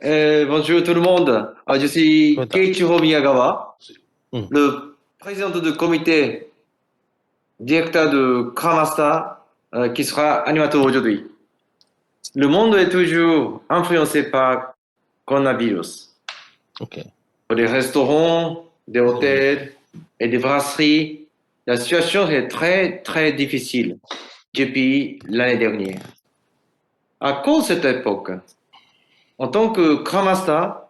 Bonjour tout le monde. Je suis Comment Keiichiro Miyagawa, Hmm. le président du comité directeur de Kramasta, qui sera animateur aujourd'hui. Le monde est toujours influencé par coronavirus. Ok. Pour des restaurants, des hôtels et des brasseries, la situation est très très difficile depuis l'année dernière. À cause de cette époque, en tant que Kramasta,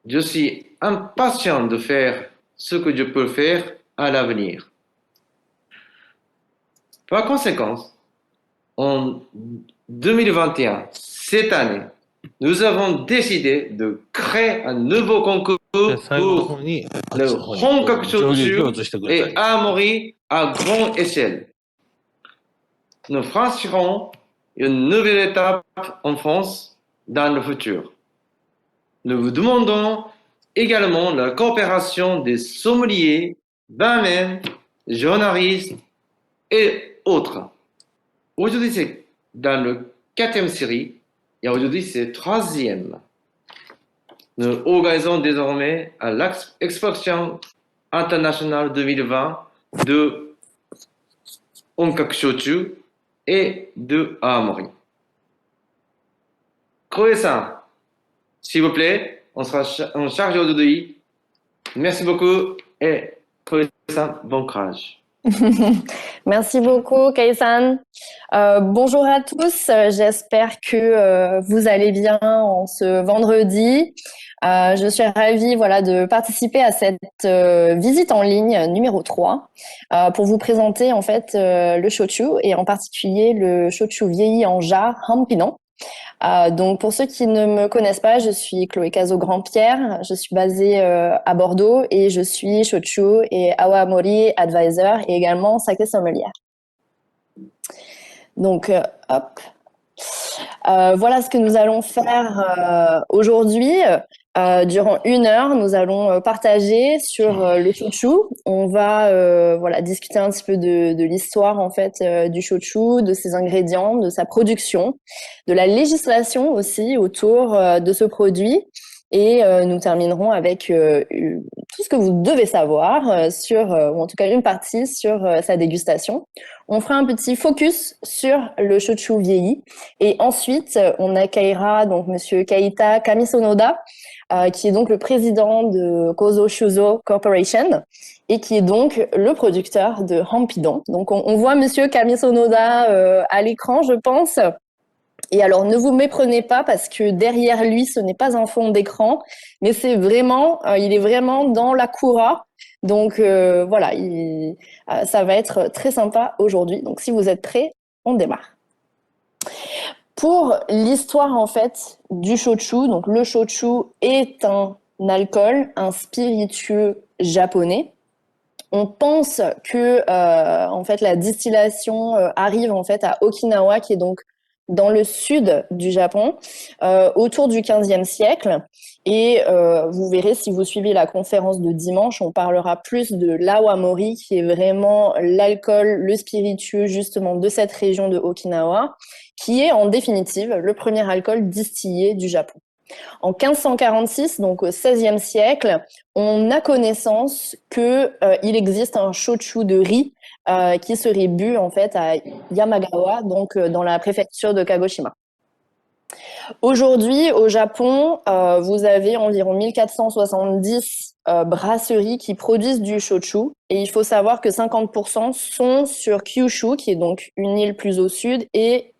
je suis impatient de faire ce que je peux faire à l'avenir. Par conséquent, en 2021, cette année, nous avons décidé de créer un nouveau concours で、最後の pour 方に、あっ le ちの方に、本格上流に shochu 移してください。 et armory à grande échelle. Nous franchirons une nouvelle étape en France dans le futur. Nous vous demandons également la coopération des sommeliers, barmen, journalistes et autres. Aujourd'hui, c'est dans le quatrième série et aujourd'hui, c'est troisième. Nous organisons désormais à l'exposition internationale 2020 de Onkaku Shochu et de Aomori. Chloé-san, s'il vous plaît, on sera en charge aujourd'hui. Merci beaucoup et Chloé-san, bon courage. Merci beaucoup, Kaisan. Bonjour à tous. J'espère que vous allez bien en ce vendredi. Je suis ravie, voilà, de participer à cette visite en ligne numéro 3 pour vous présenter en fait le shochu et en particulier le shochu vieilli en jarre Hampinon. Donc pour ceux qui ne me connaissent pas, je suis Chloé Cazot-Grandpierre, je suis basée à Bordeaux et je suis shochu et awamori advisor et également sake sommelier. Donc hop. Voilà ce que nous allons faire aujourd'hui. Durant 1 heure, nous allons partager sur le shochu. On va voilà, discuter un petit peu de l'histoire en fait du shochu, de ses ingrédients, de sa production, de la législation aussi autour de ce produit. Et nous terminerons avec tout ce que vous devez savoir sur, ou en tout cas une partie sur sa dégustation. On fera un petit focus sur le shochu vieilli. Et ensuite, on accueillera donc Monsieur Keita Kamisonoda, qui est donc le président de Kozo Shuzo Corporation et qui est donc le producteur de Hampidon. Donc, on voit Monsieur Kamisonoda à l'écran, je pense. Et alors, ne vous méprenez pas parce que derrière lui, ce n'est pas un fond d'écran, mais c'est vraiment, il est vraiment dans la Kura. Donc voilà, ça va être très sympa aujourd'hui. Donc si vous êtes prêts, on démarre. Pour l'histoire en fait du shochu, donc le shochu est un alcool, un spiritueux japonais. On pense que en fait la distillation arrive en fait à Okinawa, qui est donc dans le sud du Japon, autour du XVe siècle. Et vous verrez, si vous suivez la conférence de dimanche, on parlera plus de l'awamori, qui est vraiment l'alcool, le spiritueux justement de cette région de Okinawa, qui est en définitive le premier alcool distillé du Japon. En 1546, donc au XVIe siècle, on a connaissance que il existe un shochu de riz qui serait bu en fait à Yamagawa, donc dans la préfecture de Kagoshima. Aujourd'hui, au Japon, vous avez environ 1470 brasseries qui produisent du shochu, et il faut savoir que 50% sont sur Kyushu, qui est donc une île plus au sud, et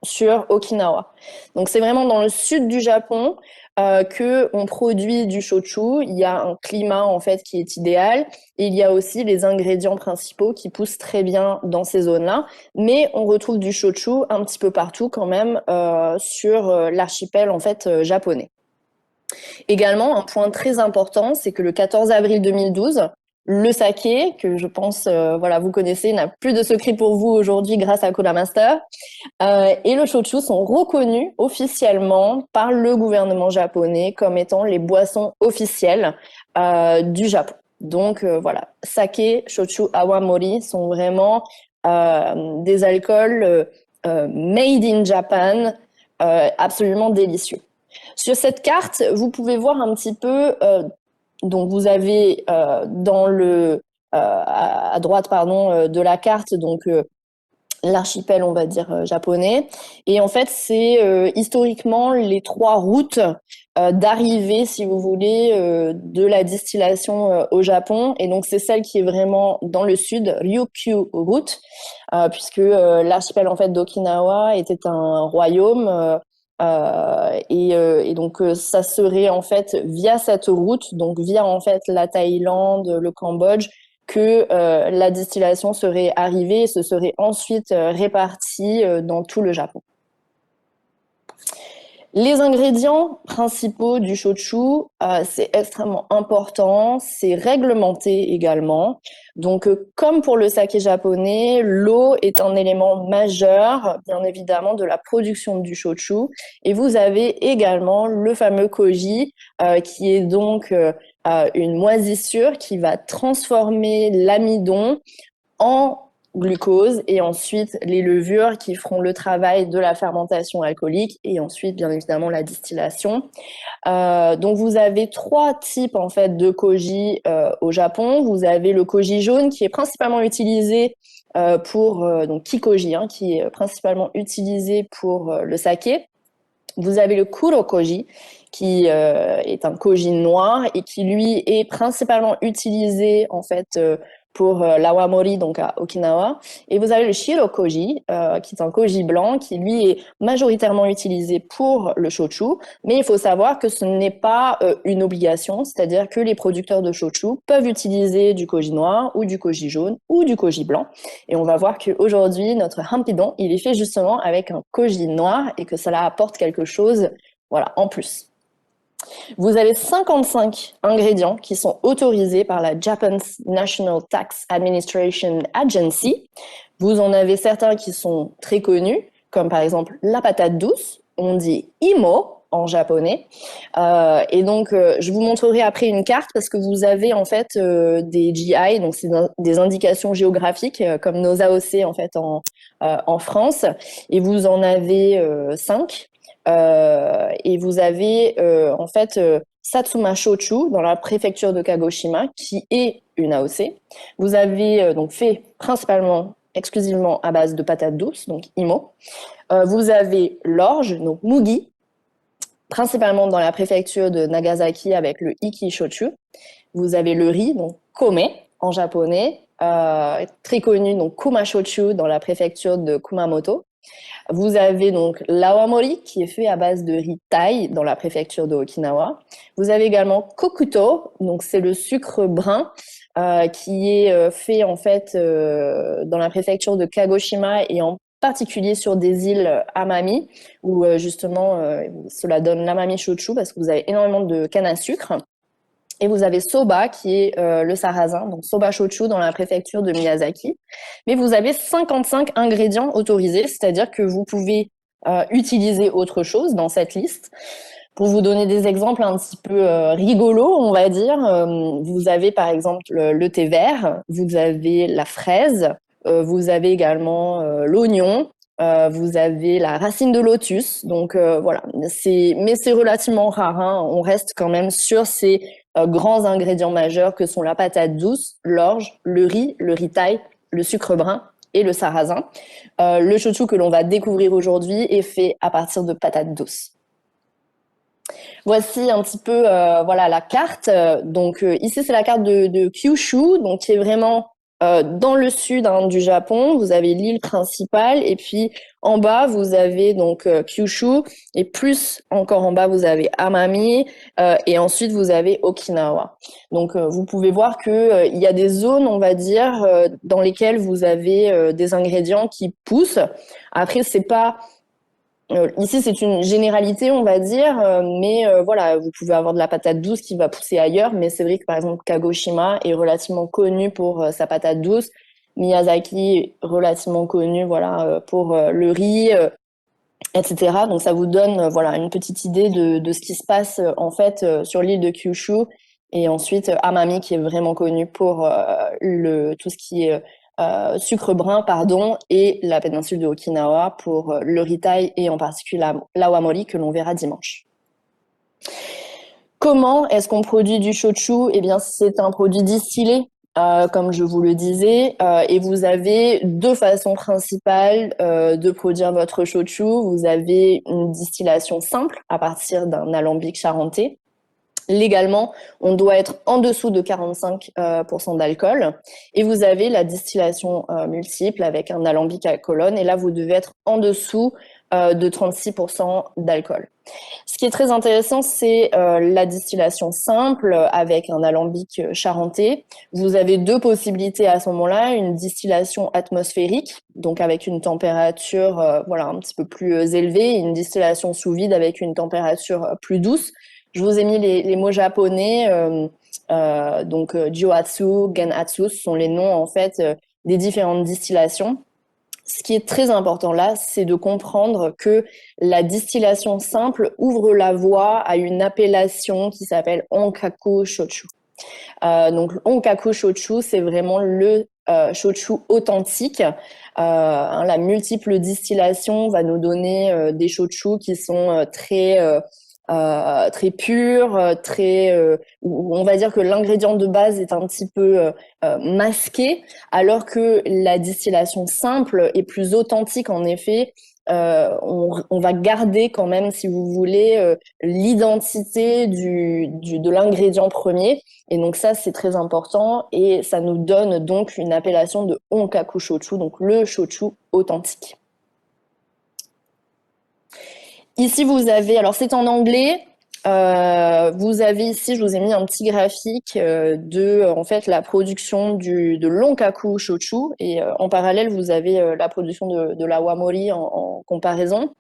sur Okinawa. Donc c'est vraiment dans le sud du Japon que on produit du shochu. Il y a un climat en fait qui est idéal. Et il y a aussi les ingrédients principaux qui poussent très bien dans ces zones-là. Mais on retrouve du shochu un petit peu partout quand même sur l'archipel en fait japonais. Également, un point très important, c'est que le 14 avril 2012, le saké, que je pense, voilà, vous connaissez, n'a plus de secret pour vous aujourd'hui grâce à Cola Master, et le shochu sont reconnus officiellement par le gouvernement japonais comme étant les boissons officielles du Japon. Donc voilà, saké, shochu, awamori sont vraiment des alcools made in Japan, absolument délicieux. Sur cette carte, vous pouvez voir un petit peu, donc vous avez à droite de la carte, donc l'archipel, on va dire, japonais. Et en fait, c'est historiquement les 3 routes d'arrivée, si vous voulez, de la distillation au Japon. Et donc, c'est celle qui est vraiment dans le sud, Ryukyu route, puisque l'archipel en fait d'Okinawa était un royaume. Et donc, ça serait en fait via cette route, donc via en fait la Thaïlande, le Cambodge, que la distillation serait arrivée et se serait ensuite répartie dans tout le Japon. Les ingrédients principaux du shochu, c'est extrêmement important, c'est réglementé également. Donc, comme pour le saké japonais, l'eau est un élément majeur, bien évidemment, de la production du shochu. Et vous avez également le fameux koji, qui est donc une moisissure qui va transformer l'amidon en glucose et ensuite les levures qui feront le travail de la fermentation alcoolique et ensuite bien évidemment la distillation. Donc vous avez 3 types en fait de koji au Japon. Vous avez le koji jaune qui est principalement utilisé pour donc kikoji, qui est principalement utilisé pour le saké. Vous avez le kurokoji qui est un koji noir et qui lui est principalement utilisé en fait pour l'awamori, donc à Okinawa. Et vous avez le shirokoji, qui est un koji blanc, qui lui est majoritairement utilisé pour le shochu. Mais il faut savoir que ce n'est pas une obligation, c'est-à-dire que les producteurs de shochu peuvent utiliser du koji noir ou du koji jaune ou du koji blanc. Et on va voir qu'aujourd'hui, notre hampidon, il est fait justement avec un koji noir et que cela apporte quelque chose, voilà, en plus. Vous avez 55 ingrédients qui sont autorisés par la Japan's National Tax Administration Agency. Vous en avez certains qui sont très connus, comme par exemple la patate douce, on dit imo en japonais. Et donc, je vous montrerai après une carte parce que vous avez en fait des GI, donc c'est des indications géographiques comme nos AOC en fait en France. Et vous en avez 5. Et vous avez en fait Satsuma Shochu dans la préfecture de Kagoshima, qui est une AOC. Vous avez donc fait principalement, exclusivement à base de patates douces, donc imo. Vous avez l'orge, donc mugi, principalement dans la préfecture de Nagasaki avec le Iki Shochu. Vous avez le riz, donc kome en japonais, très connu, donc Kuma Shochu dans la préfecture de Kumamoto. Vous avez donc l'awamori qui est fait à base de riz thaï dans la préfecture de Okinawa. Vous avez également kokuto, donc c'est le sucre brun qui est fait en fait dans la préfecture de Kagoshima et en particulier sur des îles Amami où justement cela donne l'amami shochu parce que vous avez énormément de canne à sucre. Et vous avez soba, qui est le sarrasin, donc soba shochu dans la préfecture de Miyazaki. Mais vous avez 55 ingrédients autorisés, c'est-à-dire que vous pouvez utiliser autre chose dans cette liste. Pour vous donner des exemples un petit peu rigolos, on va dire, vous avez par exemple le thé vert, vous avez la fraise, vous avez également l'oignon, vous avez la racine de lotus. Donc voilà, mais c'est relativement rare. On reste quand même sur ces grands ingrédients majeurs que sont la patate douce, l'orge, le riz thaï, le sucre brun et le sarrasin. Le shochu que l'on va découvrir aujourd'hui est fait à partir de patates douces. Voici un petit peu voilà la carte. Donc ici c'est la carte de Kyushu, donc qui est vraiment dans le sud du Japon. Vous avez l'île principale et puis en bas vous avez donc Kyushu et plus encore en bas vous avez Amami et ensuite vous avez Okinawa. Donc vous pouvez voir que il y a des zones, on va dire, dans lesquelles vous avez des ingrédients qui poussent. Après c'est pas ici, c'est une généralité, on va dire, mais voilà, vous pouvez avoir de la patate douce qui va pousser ailleurs, mais c'est vrai que par exemple Kagoshima est relativement connu pour sa patate douce, Miyazaki est relativement connu, voilà, pour le riz, etc. Donc ça vous donne, voilà, une petite idée de ce qui se passe en fait sur l'île de Kyushu, et ensuite Amami qui est vraiment connu pour tout ce qui est sucre brun, pardon, et la péninsule de Okinawa pour le riz thaï et en particulier l'awamori que l'on verra dimanche. Comment est-ce qu'on produit du shochu? Eh bien, c'est un produit distillé, comme je vous le disais, et vous avez deux façons principales de produire votre shochu. Vous avez une distillation simple à partir d'un alambic charentais. Légalement, on doit être en dessous de 45% d'alcool. Et vous avez la distillation multiple avec un alambic à colonne. Et là, vous devez être en dessous de 36% d'alcool. Ce qui est très intéressant, c'est la distillation simple avec un alambic charentais. Vous avez deux possibilités à ce moment-là, une distillation atmosphérique, donc avec une température voilà, un petit peu plus élevée, et une distillation sous vide avec une température plus douce. Je vous ai mis les mots japonais, donc Jiuhatsu, Genhatsu, ce sont les noms en fait des différentes distillations. Ce qui est très important là, c'est de comprendre que la distillation simple ouvre la voie à une appellation qui s'appelle Onkaku Shochu. Donc Onkaku Shochu, c'est vraiment le shochu authentique. La multiple distillation va nous donner des shochu qui sont très pur, on va dire que l'ingrédient de base est un petit peu masqué, alors que la distillation simple est plus authentique en effet. On va garder quand même, si vous voulez, l'identité de l'ingrédient premier. Et donc ça, c'est très important et ça nous donne donc une appellation de Onkaku Shochu, donc le shochu authentique. Ici, vous avez, alors c'est en anglais, vous avez ici, je vous ai mis un petit graphique de en fait la production de l'Onkaku Shochu et en parallèle, vous avez la production de la Wamori en comparaison.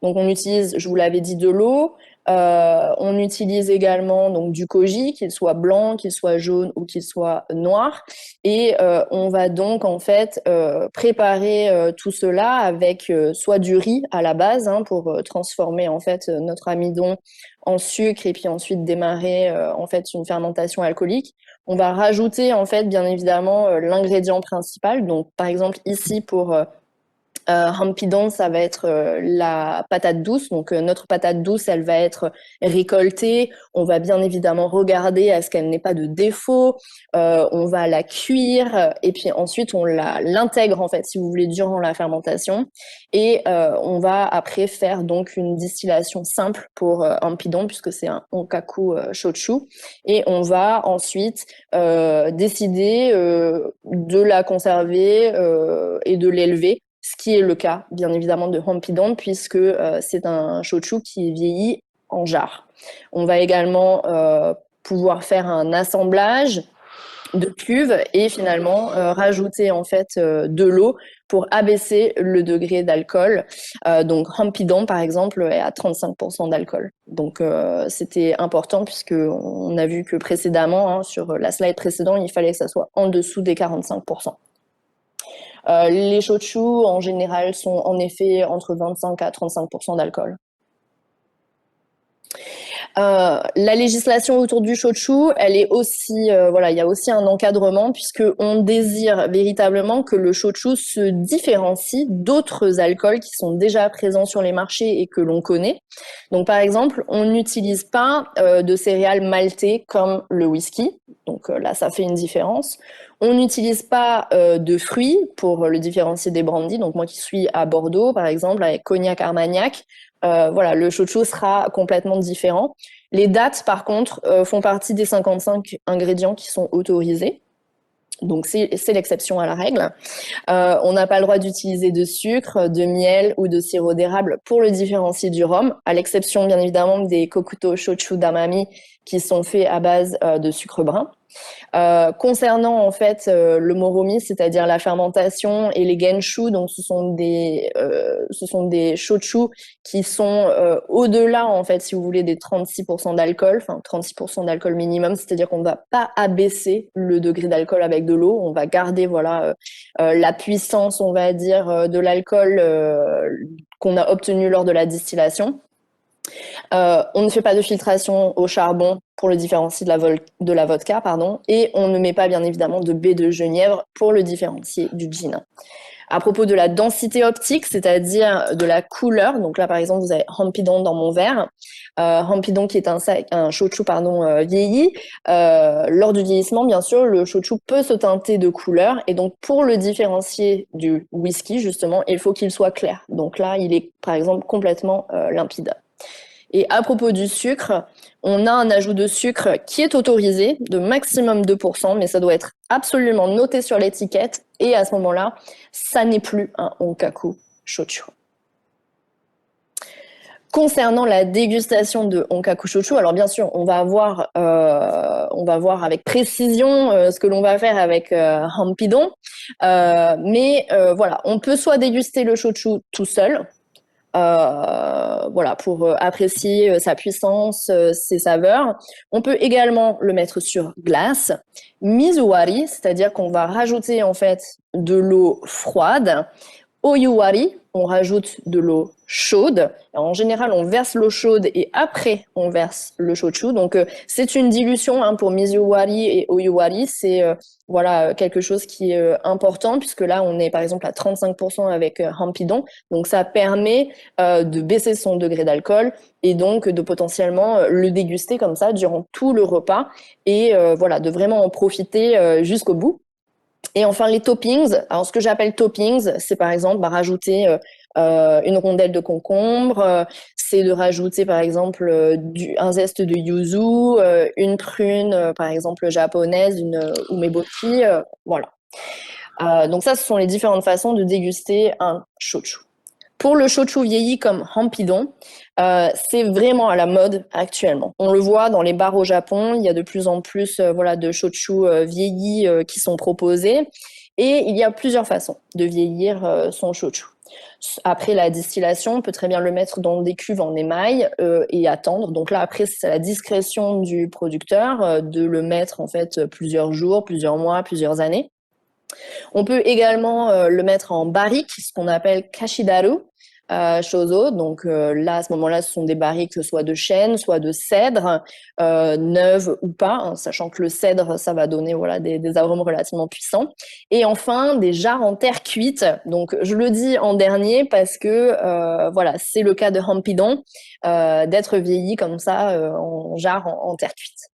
Donc on utilise, je vous l'avais dit, de l'eau. On utilise également donc du koji, qu'il soit blanc, qu'il soit jaune ou qu'il soit noir. Et on va donc en fait préparer tout cela avec soit du riz à la base pour transformer en fait notre amidon en sucre et puis ensuite démarrer en fait une fermentation alcoolique. On va rajouter en fait bien évidemment l'ingrédient principal. Donc par exemple ici pour Hampidon, ça va être la patate douce. Donc, notre patate douce, elle va être récoltée. On va bien évidemment regarder à ce qu'elle n'ait pas de défaut. On va la cuire et puis ensuite, on l'intègre, en fait, si vous voulez, durant la fermentation. Et on va après faire donc une distillation simple pour Hampidon, puisque c'est un Onkaku Shochu. Et on va ensuite décider de la conserver et de l'élever. Ce qui est le cas, bien évidemment, de Hampidon, puisque c'est un shochu qui vieillit en jarre. On va également pouvoir faire un assemblage de cuves et finalement rajouter en fait de l'eau pour abaisser le degré d'alcool. Donc Hampidon, par exemple, est à 35% d'alcool. Donc c'était important puisque on a vu que précédemment, sur la slide précédente, il fallait que ça soit en dessous des 45%. Les shochu, en général, sont en effet entre 25 à 35% d'alcool. La législation autour du shochu, elle est aussi, voilà, il y a aussi un encadrement puisque on désire véritablement que le shochu se différencie d'autres alcools qui sont déjà présents sur les marchés et que l'on connaît. Donc, par exemple, on n'utilise pas de céréales maltées comme le whisky. Donc là, ça fait une différence. On n'utilise pas de fruits pour le différencier des brandies. Donc moi qui suis à Bordeaux, par exemple, avec Cognac Armagnac, voilà, le shochu sera complètement différent. Les dates, par contre, font partie des 55 ingrédients qui sont autorisés. Donc c'est l'exception à la règle. On n'a pas le droit d'utiliser de sucre, de miel ou de sirop d'érable pour le différencier du rhum, à l'exception bien évidemment des kokuto shochu d'amami qui sont faits à base de sucre brun. Concernant en fait le moromi, c'est-à-dire la fermentation, et les genshu, donc ce sont des shochu qui sont au-delà en fait, si vous voulez, des 36% d'alcool, enfin 36% d'alcool minimum, c'est-à-dire qu'on ne va pas abaisser le degré d'alcool avec de l'eau, on va garder voilà la puissance, on va dire, de l'alcool qu'on a obtenu lors de la distillation. On ne fait pas de filtration au charbon pour le différencier de la vodka, pardon, et on ne met pas bien évidemment de baie de genièvre pour le différencier du gin. À propos de la densité optique, c'est-à-dire de la couleur, donc là par exemple vous avez Hampidon dans mon verre, Hampidon qui est un shochu vieilli. Lors du vieillissement, bien sûr, le shochu peut se teinter de couleur, et donc pour le différencier du whisky justement, il faut qu'il soit clair. Donc là, il est par exemple complètement limpide. Et à propos du sucre, on a un ajout de sucre qui est autorisé de maximum 2%, mais ça doit être absolument noté sur l'étiquette. Et à ce moment-là, ça n'est plus un Honkaku Shochu. Concernant la dégustation de Honkaku Shochu, alors bien sûr, on va voir avec précision ce que l'on va faire avec Hampidon, mais voilà, on peut soit déguster le shochu tout seul, voilà, pour apprécier sa puissance, ses saveurs. On peut également le mettre sur glace. Mizuwari, c'est-à-dire qu'on va rajouter en fait de l'eau froide. Oyuwari, on rajoute de l'eau chaude. Alors, en général, on verse l'eau chaude et après, on verse le shochu. Donc, c'est une dilution pour Mizuwari et Oyuwari. C'est voilà, quelque chose qui est important puisque là, on est par exemple à 35% avec Hampidon. Donc, ça permet de baisser son degré d'alcool et donc de potentiellement le déguster comme ça durant tout le repas et voilà, de vraiment en profiter jusqu'au bout. Et enfin, les toppings. Alors, ce que j'appelle toppings, c'est par exemple rajouter une rondelle de concombre, c'est de rajouter par exemple un zeste de yuzu, une prune par exemple japonaise, une umeboshi, voilà. Donc ça, ce sont les différentes façons de déguster un shochu. Pour le shochu vieilli comme Hampidon, c'est vraiment à la mode actuellement. On le voit dans les bars au Japon, il y a de plus en plus voilà, de shochu vieillis qui sont proposés. Et il y a plusieurs façons de vieillir son shochu. Après la distillation, on peut très bien le mettre dans des cuves en émail et attendre. Donc là, après, c'est à la discrétion du producteur de le mettre en fait plusieurs jours, plusieurs mois, plusieurs années. On peut également le mettre en barrique, ce qu'on appelle kashidaru shozo. Donc là, à ce moment-là, ce sont des barriques soit de chêne, soit de cèdre, neuves ou pas, hein, sachant que le cèdre, ça va donner voilà, des arômes relativement puissants. Et enfin, des jarres en terre cuite. Donc je le dis en dernier parce que voilà, c'est le cas de Hampidon, d'être vieilli comme ça en jarre en terre cuite.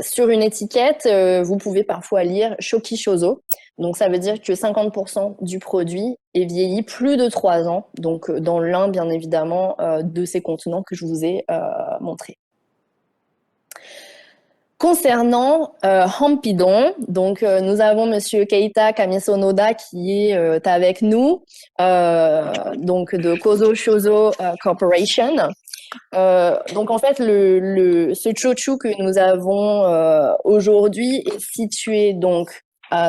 Sur une étiquette, vous pouvez parfois lire Shoki Shozo. Donc, ça veut dire que 50% du produit est vieilli plus de 3 ans. Donc, dans l'un, bien évidemment, de ces contenants que je vous ai montrés. Concernant Hampidon, donc nous avons Monsieur Keita Kamisonoda qui est avec nous, donc de Kozo Shozo Corporation. Donc en fait, ce chochu que nous avons aujourd'hui est situé donc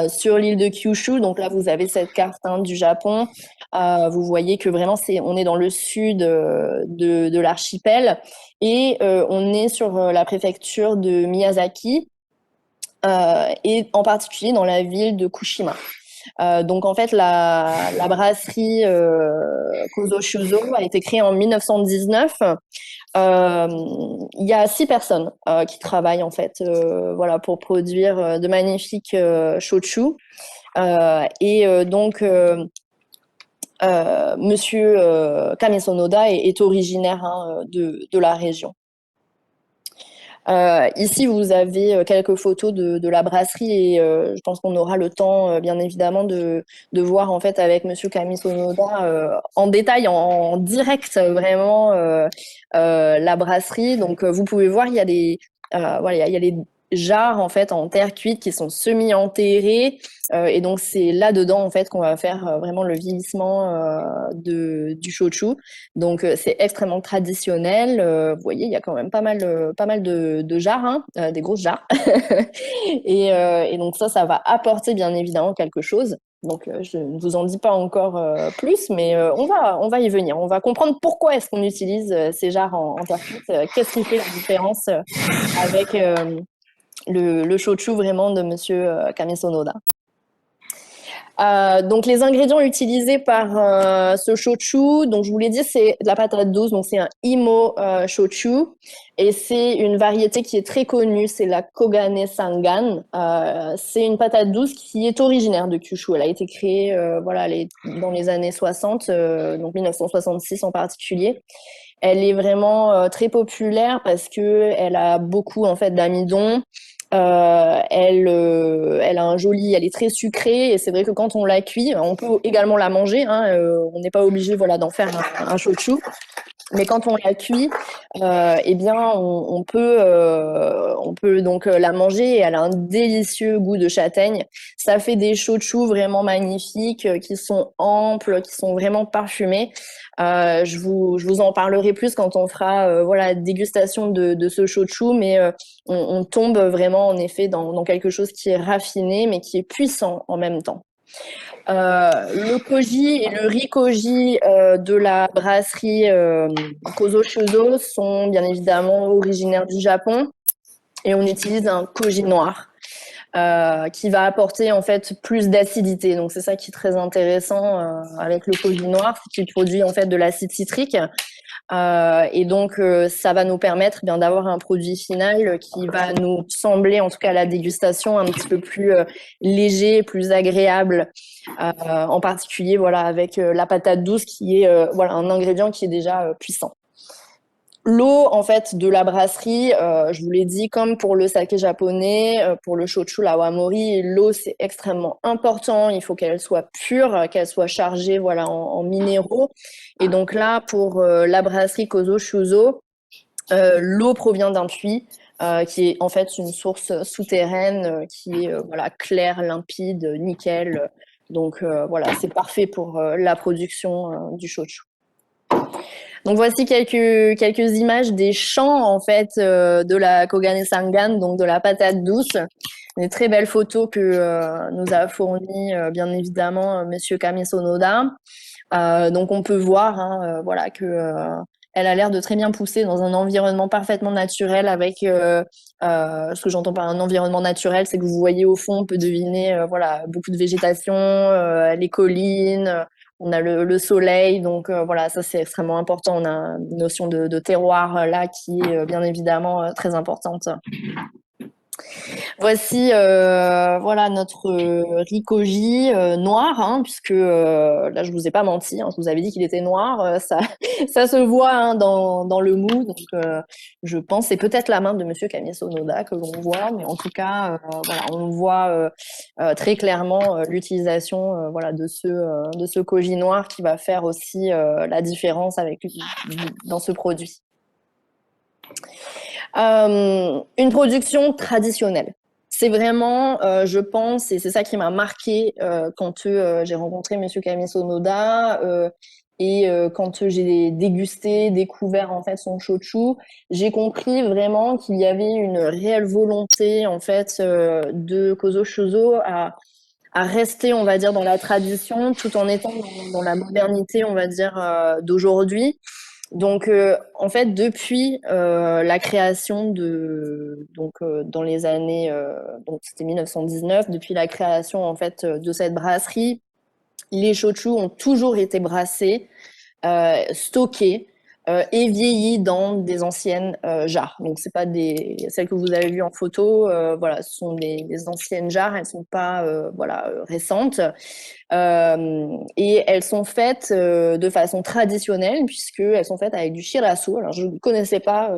sur l'île de Kyushu. Donc là, vous avez cette carte du Japon. Vous voyez que vraiment, on est dans le sud de l'archipel et on est sur la préfecture de Miyazaki et en particulier dans la ville de Kushima. Donc en fait, la brasserie Kozo Shuzo a été créée en 1919. Il y a 6 personnes qui travaillent en fait, voilà, pour produire de magnifiques shochu. Donc Monsieur Kamisonoda est originaire de la région. Ici, vous avez quelques photos de la brasserie et je pense qu'on aura le temps, bien évidemment, de voir en fait avec Monsieur Kamisonoda en détail, en direct, vraiment la brasserie. Donc, vous pouvez voir, il y a voilà, il y a les jarres en fait en terre cuite qui sont semi-enterrées et donc c'est là dedans en fait qu'on va faire vraiment le vieillissement du shochu. Donc c'est extrêmement traditionnel. Vous voyez, il y a quand même pas mal de jarres, des grosses jarres. Et donc ça va apporter bien évidemment quelque chose. Donc je ne vous en dis pas encore plus, mais on va y venir. On va comprendre pourquoi est-ce qu'on utilise ces jarres en terre cuite. Qu'est-ce qui fait la différence avec le shochu vraiment de Monsieur Kamisonoda. Donc les ingrédients utilisés par ce shochu, donc je vous l'ai dit, c'est de la patate douce, donc c'est un Imo shochu, et c'est une variété qui est très connue, c'est la Kogane Sangan. C'est une patate douce qui est originaire de Kyushu. Elle a été créée voilà, dans les années 60, donc 1966 en particulier. Elle est vraiment très populaire parce que elle a beaucoup en fait d'amidon. Elle a un joli, elle est très sucrée et c'est vrai que quand on la cuit, on peut également la manger. Hein, on n'est pas obligé voilà d'en faire un shochu. Mais quand on la cuit, eh bien, on peut donc la manger et elle a un délicieux goût de châtaigne. Ça fait des shochu vraiment magnifiques qui sont amples, qui sont vraiment parfumés. Je vous en parlerai plus quand on fera voilà dégustation de ce shochu, mais on tombe vraiment en effet dans quelque chose qui est raffiné, mais qui est puissant en même temps. Le koji et le rikoji de la brasserie Kozo Shuzo sont bien évidemment originaires du Japon et on utilise un koji noir qui va apporter en fait plus d'acidité. Donc c'est ça qui est très intéressant avec le koji noir, c'est qu'il produit en fait de l'acide citrique. Et donc, ça va nous permettre bien d'avoir un produit final qui va nous sembler, en tout cas à la dégustation, un petit peu plus léger, plus agréable. En particulier, voilà, avec la patate douce qui est voilà un ingrédient qui est déjà puissant. L'eau, en fait, de la brasserie, je vous l'ai dit, comme pour le saké japonais, pour le shochu, la wamori, l'eau, c'est extrêmement important. Il faut qu'elle soit pure, qu'elle soit chargée, voilà, en minéraux. Et donc là, pour la brasserie Kozo Shuzo, l'eau provient d'un puits, qui est en fait une source souterraine, qui est voilà, claire, limpide, nickel. Donc voilà, c'est parfait pour la production du shochu. Donc voici quelques images des champs en fait de la Kogane Sangan, donc de la patate douce. Des très belles photos que nous a fournies bien évidemment Monsieur Kami Sonoda. Donc on peut voir voilà que elle a l'air de très bien pousser dans un environnement parfaitement naturel avec ce que j'entends par un environnement naturel, c'est que vous voyez au fond, on peut deviner voilà beaucoup de végétation, les collines, on a le soleil, donc voilà, ça c'est extrêmement important. On a une notion de terroir là qui est bien évidemment très importante. Voici voilà notre Rikoji noir, hein, puisque là je vous ai pas menti, hein, je vous avais dit qu'il était noir, ça, ça se voit hein, dans le mou, donc je pense c'est peut-être la main de Monsieur Kami Sonoda que l'on voit, mais en tout cas voilà, on voit très clairement l'utilisation voilà, de ce koji noir qui va faire aussi la différence dans ce produit. Une production traditionnelle. C'est vraiment, je pense, et c'est ça qui m'a marqué quand j'ai rencontré Monsieur Kami Sonoda et quand j'ai dégusté, découvert en fait son shochu, j'ai compris vraiment qu'il y avait une réelle volonté en fait de Kozo Shuzo à rester, on va dire, dans la tradition, tout en étant dans la modernité, on va dire, d'aujourd'hui. Donc, en fait, depuis la création dans les années, donc c'était 1919, depuis la création en fait de cette brasserie, les shochu ont toujours été brassés, stockés et vieillis dans des anciennes jarres. Donc, c'est pas celles que vous avez vues en photo, voilà, ce sont des anciennes jarres, elles sont pas voilà récentes. Et elles sont faites de façon traditionnelle, puisqu'elles sont faites avec du shirasu. Alors, je ne connaissais pas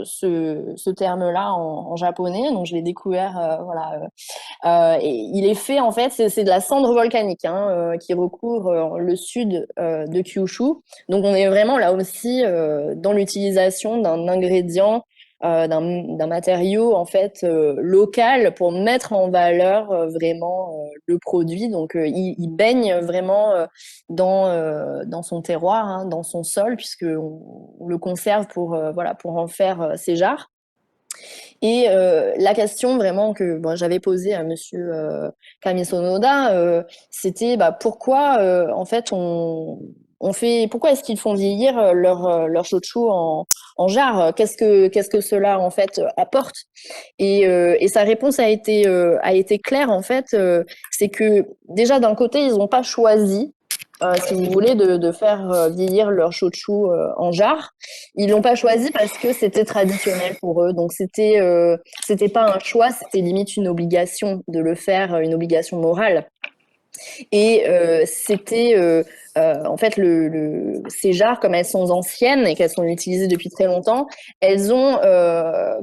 ce terme-là en japonais, donc je l'ai découvert. Voilà, et il est fait, en fait, c'est de la cendre volcanique hein, qui recouvre le sud de Kyushu. Donc, on est vraiment là aussi dans l'utilisation d'un ingrédient d'un matériau en fait local pour mettre en valeur vraiment le produit. Donc il baigne vraiment dans son terroir, hein, dans son sol, puisque on le conserve pour voilà pour en faire ses jarres. Et la question vraiment que bon, j'avais posée à Monsieur Kami Sonoda, c'était bah, pourquoi en fait pourquoi est-ce qu'ils font vieillir leur shochu en jarre? Qu'est-ce que cela en fait apporte? Et sa réponse a été claire en fait. C'est que déjà d'un côté ils n'ont pas choisi, si vous voulez, de faire vieillir leur shochu en jarre. Ils l'ont pas choisi parce que c'était traditionnel pour eux. Donc c'était pas un choix, c'était limite une obligation de le faire, une obligation morale. Et c'était en fait ces jarres, comme elles sont anciennes et qu'elles sont utilisées depuis très longtemps, elles ont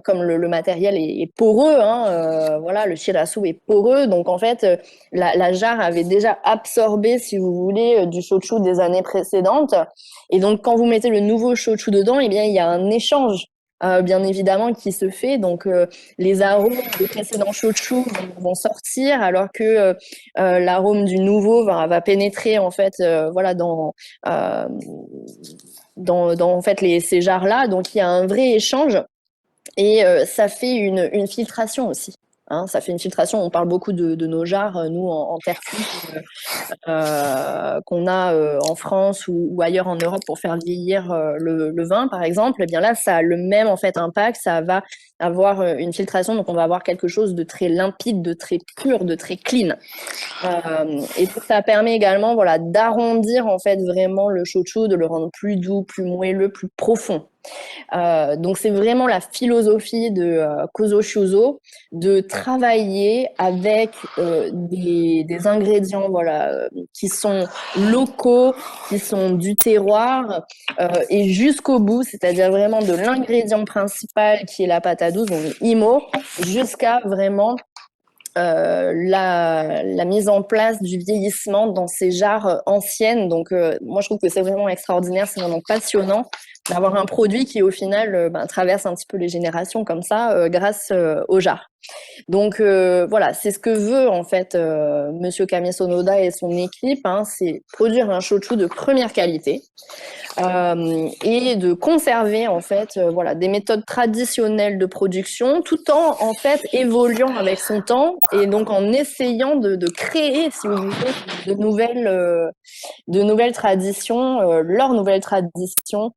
comme le matériel est poreux, hein, voilà, le shirasu est poreux, donc en fait la jarre avait déjà absorbé, si vous voulez, du shochu des années précédentes, et donc quand vous mettez le nouveau shochu dedans, eh bien il y a un échange. Bien évidemment qui se fait, donc les arômes des précédents shochu vont sortir alors que l'arôme du nouveau va pénétrer en fait voilà euh, dans en fait ces jarres là, donc il y a un vrai échange et ça fait une filtration aussi, hein, ça fait une filtration. On parle beaucoup de nos jarres nous en terre cuite qu'on a en France ou ailleurs en Europe pour faire vieillir le vin, par exemple. Et bien là, ça a le même en fait impact. Ça va avoir une filtration, donc on va avoir quelque chose de très limpide, de très pur, de très clean. Et ça permet également, voilà, d'arrondir en fait vraiment le shochu, de le rendre plus doux, plus moelleux, plus profond. Donc c'est vraiment la philosophie de Kozo Shuzo, de travailler avec des ingrédients, voilà, qui sont locaux, qui sont du terroir, et jusqu'au bout, c'est-à-dire vraiment de l'ingrédient principal qui est la pâte à douce, donc le imo, jusqu'à vraiment la mise en place du vieillissement dans ces jarres anciennes. Donc, moi, je trouve que c'est vraiment extraordinaire, c'est vraiment passionnant d'avoir un produit qui, au final, traverse un petit peu les générations comme ça, grâce aux jarres. Donc voilà, c'est ce que veut en fait Monsieur Kami Sonoda et son équipe, hein, c'est produire un shochu de première qualité et de conserver en fait voilà des méthodes traditionnelles de production, tout en fait évoluant avec son temps et donc en essayant de créer, si vous voulez, de nouvelles traditions, leurs nouvelles traditions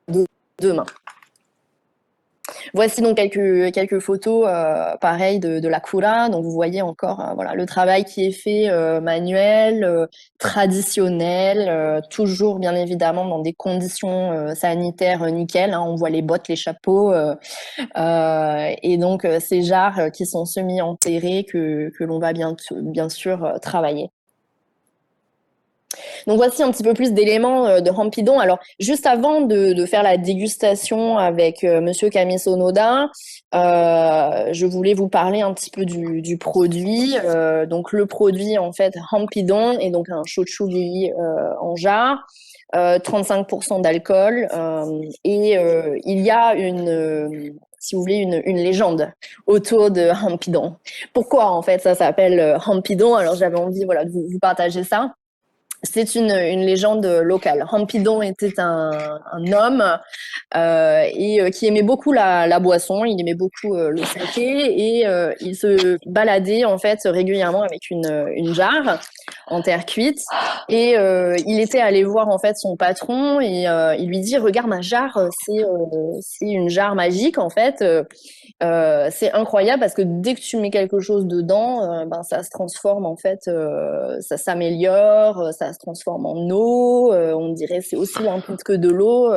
de demain. Voici donc quelques photos pareilles de la Kura. Donc vous voyez encore voilà, le travail qui est fait manuel, traditionnel, toujours bien évidemment dans des conditions sanitaires nickel, hein. On voit les bottes, les chapeaux et donc ces jarres qui sont semi-enterrés que l'on va bien sûr travailler. Donc voici un petit peu plus d'éléments de Rampidon. Alors juste avant de faire la dégustation avec Monsieur Kami Sonoda, je voulais vous parler un petit peu du produit. Donc le produit en fait Rampidon est donc un shochu vieilli en jarre. 35% d'alcool et il y a si vous voulez, une légende autour de Rampidon. Pourquoi en fait ça s'appelle Rampidon? Alors j'avais envie voilà, de vous partager ça. C'est une légende locale. Rampidon était un homme et qui aimait beaucoup la boisson, il aimait beaucoup le saké et il se baladait en fait régulièrement avec une jarre en terre cuite et il était allé voir en fait son patron et il lui dit regarde ma jarre, c'est une jarre magique en fait. C'est incroyable parce que dès que tu mets quelque chose dedans, ça se transforme en fait, ça s'améliore, ça se transforme en eau. On dirait c'est aussi limpide que de l'eau.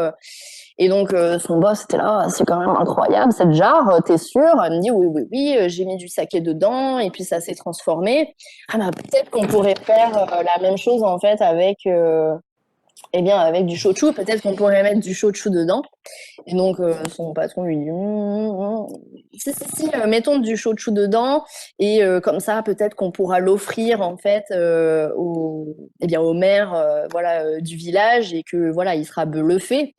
Et donc son boss était là, c'est quand même incroyable cette jarre, t'es sûr? Elle me dit oui oui oui, j'ai mis du saké dedans et puis ça s'est transformé. Ah bah peut-être qu'on pourrait faire la même chose en fait avec avec du shochu, peut-être qu'on pourrait mettre du shochu dedans. Et donc, son patron lui dit si, mettons du shochu dedans, et comme ça, peut-être qu'on pourra l'offrir en fait au maire voilà, du village et que voilà, il sera bluffé.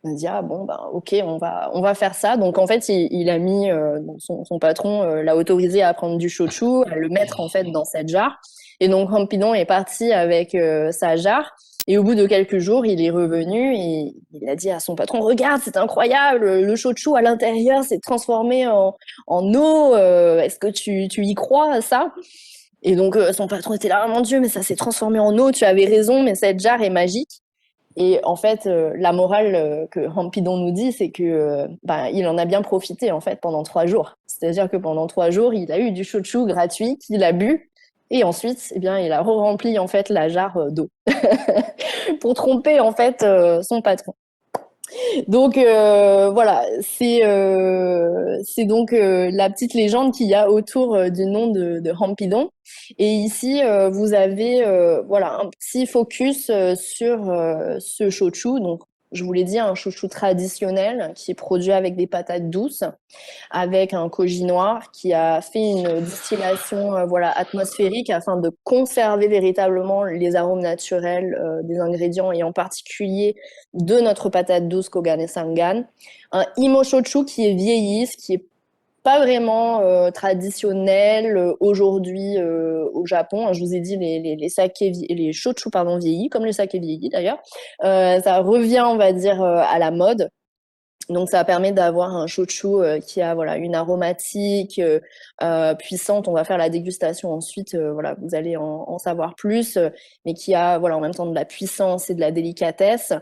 On se dit ah bon ben ok on va faire ça. Donc en fait il a mis son patron l'a autorisé à prendre du shochu, à le mettre en fait dans cette jarre. Et donc Rampidon est parti avec sa jarre. Et au bout de quelques jours, il est revenu et il a dit à son patron, regarde, c'est incroyable, le shochu à l'intérieur s'est transformé en eau. Est-ce que tu y crois à ça? Et donc, son patron était là, ah, mon Dieu, mais ça s'est transformé en eau, tu avais raison, mais cette jarre est magique. Et en fait, la morale que Rampidon nous dit, c'est que il en a bien profité en fait pendant 3 jours. C'est-à-dire que pendant 3 jours, il a eu du shochu gratuit qu'il a bu, et ensuite, eh bien, il a rempli en fait la jarre d'eau pour tromper en fait son patron. Donc voilà, c'est donc la petite légende qu'il y a autour du nom de Rampidon. Et ici, vous avez voilà un petit focus sur ce shochu. Donc, je vous l'ai dit, un shochu traditionnel qui est produit avec des patates douces, avec un koji noir qui a fait une distillation voilà atmosphérique afin de conserver véritablement les arômes naturels des ingrédients et en particulier de notre patate douce Kogane Sangan. Un Imoshochu qui est vieilli, ce qui est pas vraiment traditionnel aujourd'hui au Japon. Je vous ai dit les sakés, les shochu pardon vieillis, comme les sakés vieillis d'ailleurs. Ça revient, on va dire, à la mode. Donc ça permet d'avoir un shochu qui a voilà une aromatique puissante. On va faire la dégustation ensuite. Voilà, vous allez en savoir plus, mais qui a voilà en même temps de la puissance et de la délicatesse.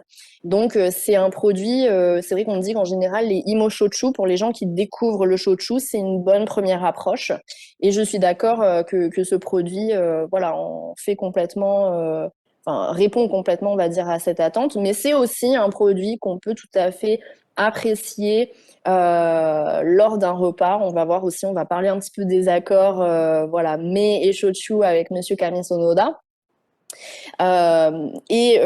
Donc c'est un produit. C'est vrai qu'on dit qu'en général les imo shochu pour les gens qui découvrent le shochu, c'est une bonne première approche. Et je suis d'accord que ce produit voilà en fait complètement. Enfin, répond complètement, on va dire, à cette attente, mais c'est aussi un produit qu'on peut tout à fait apprécier lors d'un repas. On va voir aussi, on va parler un petit peu des accords, voilà, mei et shochu avec Monsieur Kami Sonoda. Et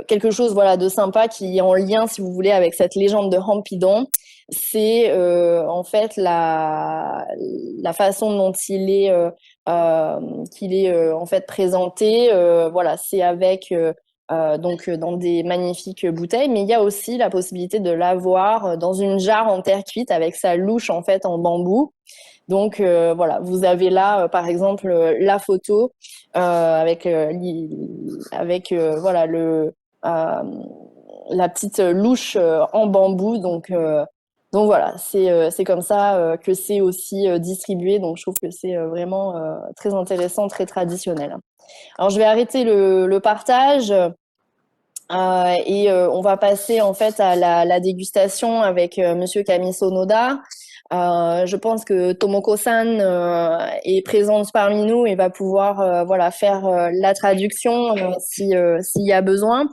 quelque chose voilà de sympa qui est en lien, si vous voulez, avec cette légende de Rampidon, c'est en fait la façon dont il est qu'il est en fait présenté. Voilà, c'est avec donc dans des magnifiques bouteilles, mais il y a aussi la possibilité de l'avoir dans une jarre en terre cuite avec sa louche en fait en bambou. Donc voilà, vous avez là par exemple la photo avec voilà la petite louche en bambou. Donc voilà, c'est comme ça que c'est aussi distribué. Donc je trouve que c'est vraiment très intéressant, très traditionnel. Alors je vais arrêter le partage. Et on va passer en fait à la dégustation avec Monsieur Kami Sonoda. Je pense que Tomoko-san est présente parmi nous et va pouvoir voilà faire la traduction s'il y a besoin.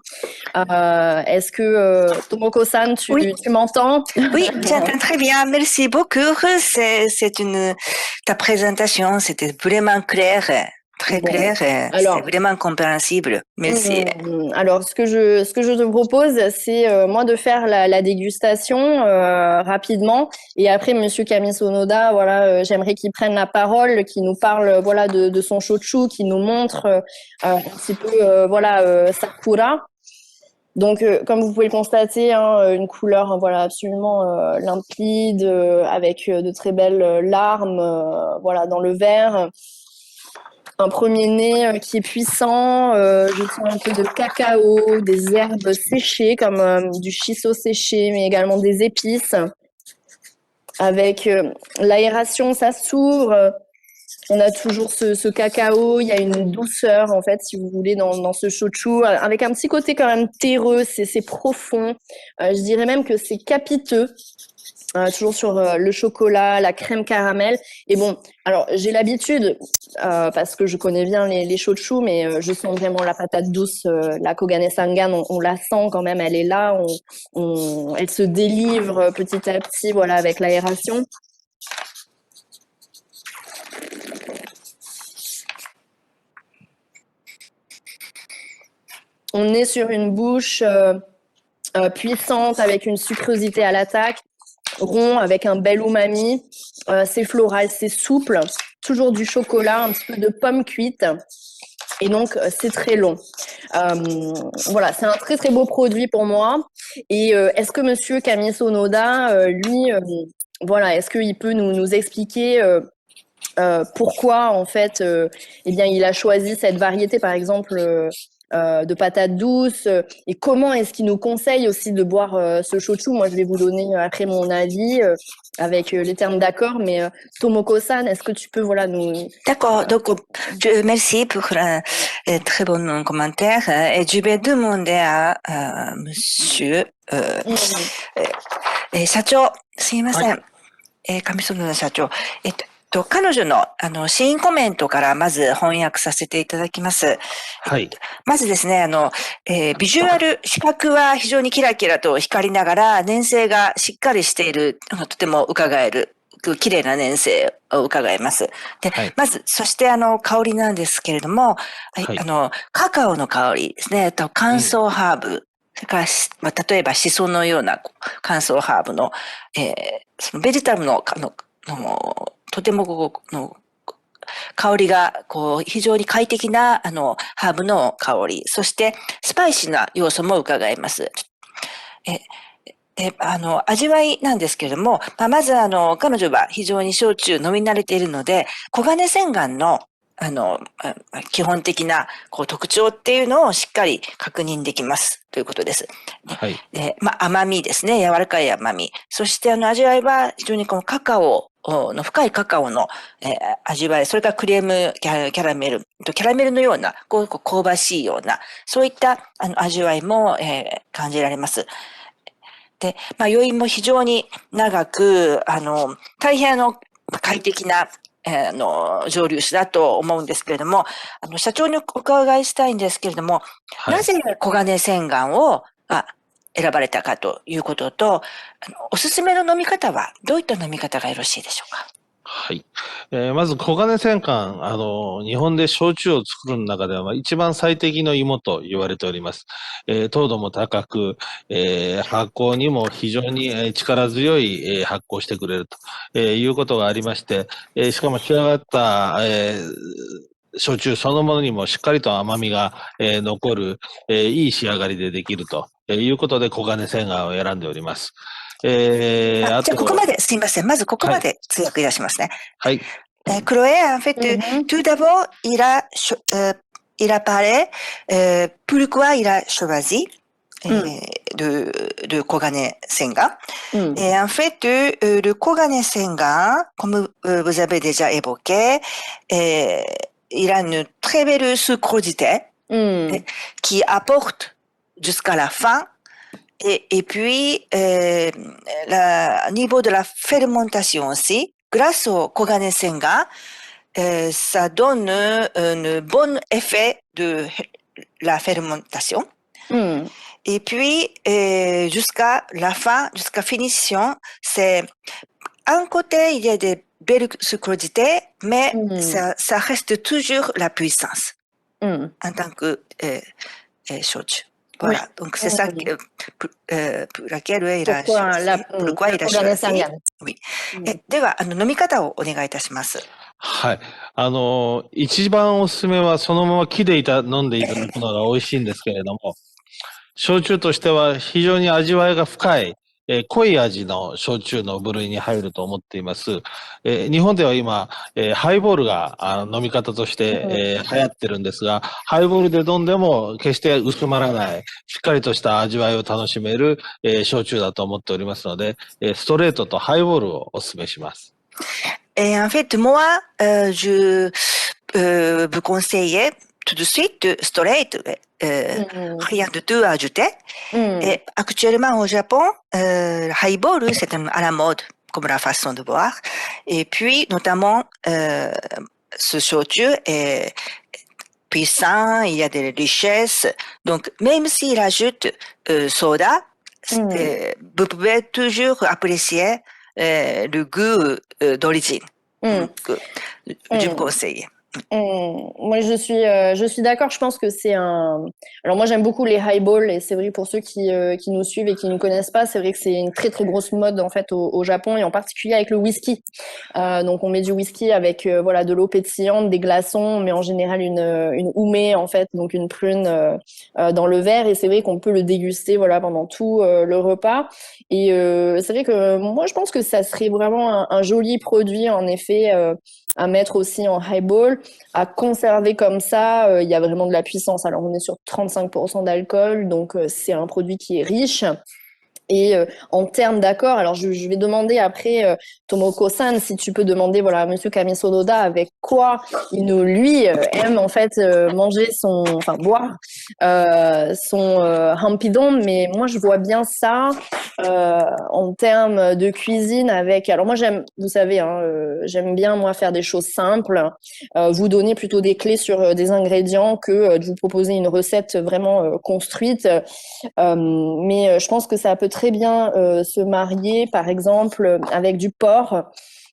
Est-ce que Tomoko-san, Oui, tu m'entends? oui, j'entends très bien. Merci beaucoup. C'est ta présentation, c'était vraiment clair, très Bon, clair. C'est alors. vraiment compréhensible. Merci. Alors, ce que je te propose, c'est moi de faire la dégustation rapidement, et après Monsieur Kami Sonoda, voilà, j'aimerais qu'il prenne la parole, qu'il nous parle, voilà, de son shochu, qu'il nous montre un petit peu, voilà, Sakura. Donc, comme vous pouvez le constater, hein, une couleur, hein, voilà, absolument limpide, avec de très belles larmes, voilà, dans le verre. Un premier nez qui est puissant. Je sens un peu de cacao, des herbes séchées comme du shiso séché, mais également des épices. Avec l'aération, ça s'ouvre. On a toujours ce cacao. Il y a une douceur, en fait, si vous voulez, dans ce shochu, avec un petit côté quand même terreux. C'est profond. Je dirais même que c'est capiteux. Toujours sur le chocolat, la crème caramel. Et bon, alors j'ai l'habitude, parce que je connais bien les shochu, mais je sens vraiment la patate douce, la Kogane Sangan, on la sent quand même, elle est là, elle se délivre petit à petit, voilà, avec l'aération. On est sur une bouche puissante, avec une sucrosité à l'attaque, rond, avec un bel umami. C'est floral, c'est souple, toujours du chocolat, un petit peu de pomme cuite. Et donc, c'est très long. Voilà, c'est un très très beau produit pour moi. Et est-ce que Monsieur Kami Sonoda, lui, voilà, est-ce qu'il peut nous expliquer pourquoi en fait, eh bien, il a choisi cette variété, par exemple, de patates douces. Et comment est-ce qu'il nous conseille aussi de boire ce shochu? Moi, je vais vous donner après mon avis avec les termes d'accord. Mais Tomoko-san, est-ce que tu peux voilà nous D'accord. Donc, merci pour très bon commentaire. Et je vais demander à monsieur, 社長、すいません。上園の社長。彼女の、シーンコメントからまず翻訳させていただきます。はい。まずですね、ビジュアル、視覚は非常にキラキラと光りながら、粘性がしっかりしている、とても伺える、綺麗な粘性を伺えます。で、はい、まず、そして香りなんですけれども、はい、カカオの香りですね、乾燥ハーブ、それから、例えばシソのような乾燥ハーブの、そのベジタブルの、とても香りが、非常に快適な、ハーブの香り、そして、スパイシーな要素も伺えます。味わいなんですけれども、まず、彼女は非常に焼酎飲み慣れているので、黄金洗顔の、基本的な、特徴っていうのをしっかり確認できます。ということです。はい。甘みですね。柔らかい甘み。そして、味わいは非常にこのカカオの、深いカカオの、味わい、それからクリーム、キャラメル、キャラメルのような、香ばしいような、そういった、味わいも、感じられます。で、余韻も非常に長く、大変快適な、蒸留酒だと思うんですけれども、社長にお伺いしたいんですけれども、はい、なぜ黄金洗顔を選ばれたかということと、おすすめの飲み方はどういった飲み方がよろしいでしょうか？はい。まず、黄金洗顔、日本で焼酎を作る中では、一番最適の芋と言われております。糖度も高く、発酵にも非常に力強い発酵してくれるということがありまして、しかも仕上がった、焼酎そのものにもしっかりと甘みが、残る、いい仕上がりでできるということで、黄金洗顔を選んでおります。じゃあ、ここまで、すいません。まずここまで通訳いたしますね。はい。Chloé, en fait, tout d'abord, il a parlé pourquoi il a choisi le Kogane Senga. Et en fait, le Kogane Senga, comme vous avez déjà évoqué, il a une très belle sucrosité qui apporte jusqu'à la fin. Et puis, le niveau de la fermentation aussi, grâce au Kogane Senga, ça donne un bon effet de la fermentation. Et puis, jusqu'à la fin, jusqu'à finition, c'est un côté, il y a des belles sucrosités, mais ça reste toujours la puissance en tant que shochu. Voilà, oui. Donc c'est ça pour laquelle il a choisi. Pourquoi il a choisi. Oui. では、飲み方をお願いいたします。はい。一番おすすめはそのまま木で飲んでいただくのが美味しいんですけれども、焼酎としては非常に味わいが深い、濃い味の焼酎の部類に入ると思っています。日本では今、ハイボールが飲み方として、流行ってるんですが、ハイボールで飲んでも決して薄まらない、しっかりとした味わいを楽しめる、焼酎だと思っておりますので、ストレートとハイボールをお勧めします。Et en fait, moi, je vous conseillais tout de suite straight, rien de tout à ajouter. Et actuellement au Japon, highball, c'est à la mode, comme la façon de boire. Et puis, notamment, ce shochu est puissant, il y a des richesses. Donc, même s'il ajoute soda, vous pouvez toujours apprécier le goût d'origine. Donc, je vous conseille. Moi, je suis d'accord. Je pense que c'est un. Alors moi, j'aime beaucoup les highballs et c'est vrai pour ceux qui nous suivent et qui ne connaissent pas, c'est vrai que c'est une très très grosse mode en fait au Japon et en particulier avec le whisky. Donc on met du whisky avec voilà de l'eau pétillante, des glaçons, mais en général une umé en fait, donc une prune dans le verre et c'est vrai qu'on peut le déguster voilà pendant tout le repas. Et c'est vrai que moi, je pense que ça serait vraiment un joli produit en effet. à mettre aussi en highball, à conserver comme ça. Il y a vraiment de la puissance. Alors, on est sur 35% d'alcool, donc c'est un produit qui est riche. Et en termes d'accord, alors je vais demander après, Tomoko-san, si tu peux demander voilà, à Monsieur Kamisonoda avec quoi il nous, lui, aime en fait manger enfin boire son hampidon. Mais moi, je vois bien ça en termes de cuisine avec. Alors moi, vous savez, hein, j'aime bien moi faire des choses simples, vous donner plutôt des clés sur des ingrédients que de vous proposer une recette vraiment construite. Mais je pense que ça peut très bien se marier, par exemple, avec du porc,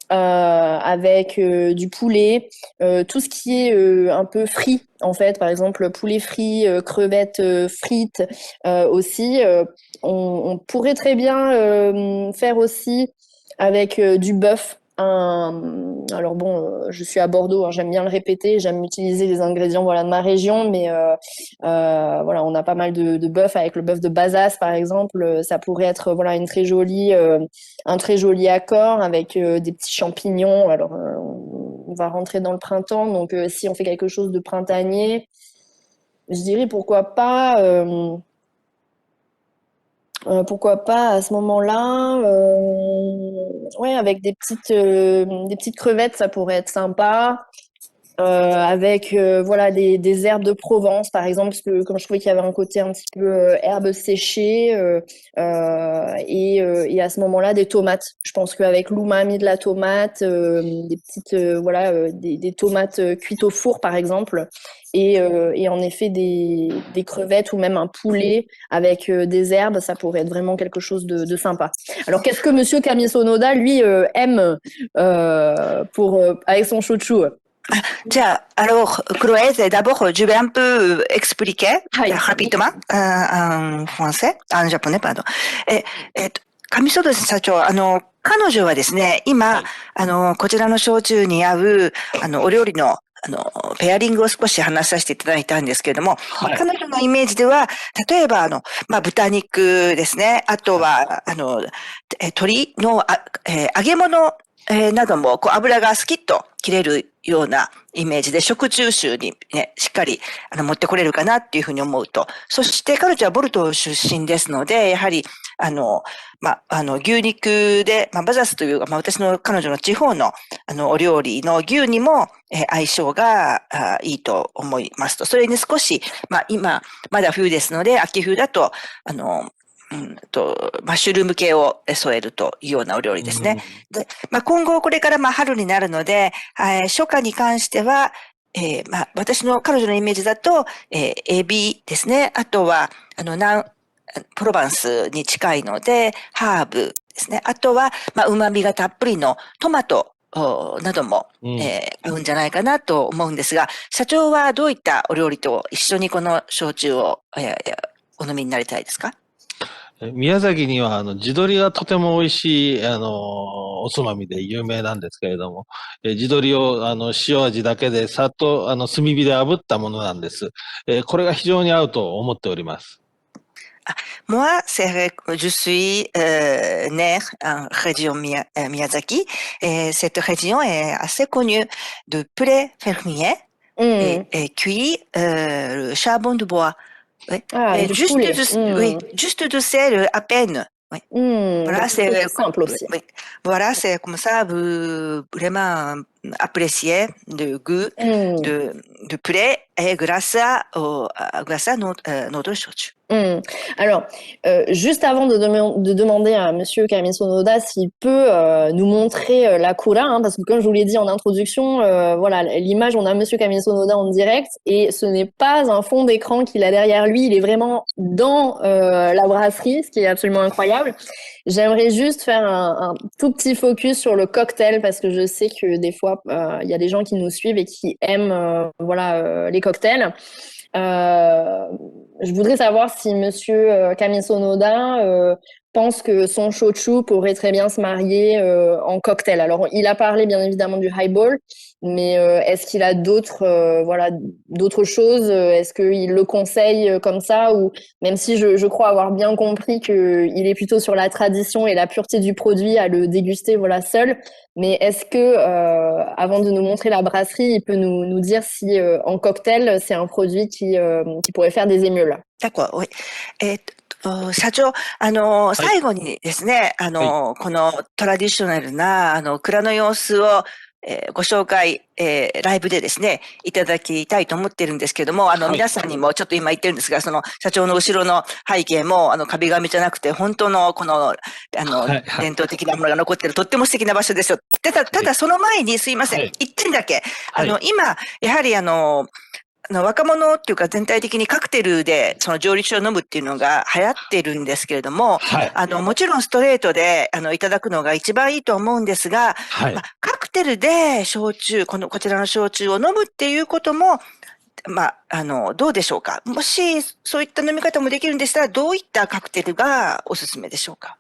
avec du poulet, tout ce qui est un peu frit, en fait. Par exemple, poulet frit, crevettes frites aussi. On pourrait très bien faire aussi avec du bœuf. Alors bon, je suis à Bordeaux, hein, j'aime bien le répéter, j'aime utiliser les ingrédients voilà de ma région, mais voilà, on a pas mal de bœuf avec le bœuf de Bazas par exemple. Ça pourrait être voilà un très joli accord avec des petits champignons. Alors on va rentrer dans le printemps, donc si on fait quelque chose de printanier, je dirais pourquoi pas à ce moment-là, ouais, avec des petites crevettes, ça pourrait être sympa. Avec voilà des herbes de Provence par exemple, parce que comme je trouvais qu'il y avait un côté un petit peu herbes séchées, et à ce moment-là des tomates. Je pense qu'avec l'umami de la tomate, des petites voilà des tomates cuites au four par exemple, et en effet des crevettes ou même un poulet avec des herbes, ça pourrait être vraiment quelque chose de sympa. Alors qu'est-ce que Monsieur Kamisonoda lui aime avec son shochu? Alors, Chloé, d'abord, je vais un peu expliquer rapidement en français, en japonais, pardon. 上曽田社長、彼女はですね、今、こちらの焼酎に合う、お料理の、ペアリングを少し話させていただいたんですけれども、彼女のイメージでは、例えば、豚肉ですね、あとは、鶏の、揚げ物、なども、油がスキッと切れるようなイメージで、食中酒にね、しっかり、持ってこれるかなっていうふうに思うと。そして彼女はボルト出身ですので、やはり、牛肉で、バザスという、私の彼女の地方の、お料理の牛にも、相性がいいと思いますと。それに少し、今、まだ冬ですので、秋冬だと、マッシュルーム系を添えるというようなお料理ですね。で、今後これから春になるので、初夏に関しては、私の彼女のイメージだと、エビですね。あとは、プロバンスに近いので、ハーブですね。あとは、旨味がたっぷりのトマトなども、合うんじゃないかなと思うんですが、社長はどういったお料理と一緒にこの焼酎を、お飲みになりたいですか？宮崎には、地鶏がとても美味しい、おつまみで有名なんですけれども、地鶏を、塩味だけでさっと、炭火で炙ったものなんです。これが非常に合うと思っております。Moi, je suis né en région Miyazaki, et cette région est assez connue de poulet fermier et cuit le charbon de bois. Oui. Juste oui, juste de sel à peine. Oui. Voilà, c'est simple aussi. Oui. Voilà, c'est comme ça, vous vraiment appréciez le goût de poulet et grâce à notre shochu. Alors, juste avant de demander à Monsieur Kamisonoda s'il peut nous montrer la kura, hein, parce que comme je vous l'ai dit en introduction, voilà, l'image, on a Monsieur Kamisonoda en direct et ce n'est pas un fond d'écran qu'il a derrière lui, il est vraiment dans la brasserie, ce qui est absolument incroyable. J'aimerais juste faire un tout petit focus sur le cocktail parce que je sais que des fois, il y a des gens qui nous suivent et qui aiment les cocktails. Je voudrais savoir si Monsieur Kamisonoda pense que son shochu pourrait très bien se marier en cocktail. Alors, il a parlé bien évidemment du highball, mais est-ce qu'il a d'autres choses? Est-ce qu'il le conseille comme ça? Ou même si je crois avoir bien compris qu'il est plutôt sur la tradition et la pureté du produit à le déguster seul. Mais est-ce que, avant de nous montrer la brasserie, il peut nous dire si en cocktail, c'est un produit qui pourrait faire des émules? D'accord, oui. 社長、最後にですね、このトラディショナルな、蔵の様子を、ご紹介、ライブでですね、いただきたいと思ってるんですけども、皆さんにもちょっと今言ってるんですが、その社長の後ろの背景も、壁紙じゃなくて、本当のこの、伝統的なものが残ってる、とっても素敵な場所ですよ。ただその前にすいません、一点だけ。今、やはり若者っていうか全体的にカクテルでその蒸留酒を飲むっていうのが流行ってるんですけれども、もちろんストレートでいただくのが一番いいと思うんですが、カクテルで焼酎、こちらの焼酎を飲むっていうことも、どうでしょうか。もしそういった飲み方もできるんでしたら、どういったカクテルがおすすめでしょうか。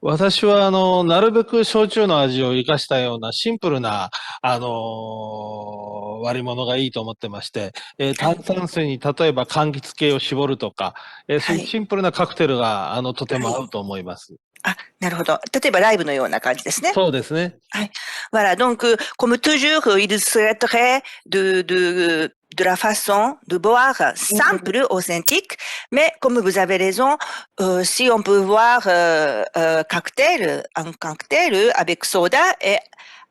私は、なるべく焼酎の味を生かしたようなシンプルな、割り物がいいと思ってまして、炭酸水に例えば柑橘系を絞るとか、そういうシンプルなカクテルが、とても合うと思います。なるほど。例えばライブのような感じですね。そうですね。はい。Voilà, donc, comme toujours, il souhaiterait de la façon de boire simple, authentique, mais comme vous avez raison, si on peut boire un cocktail avec soda et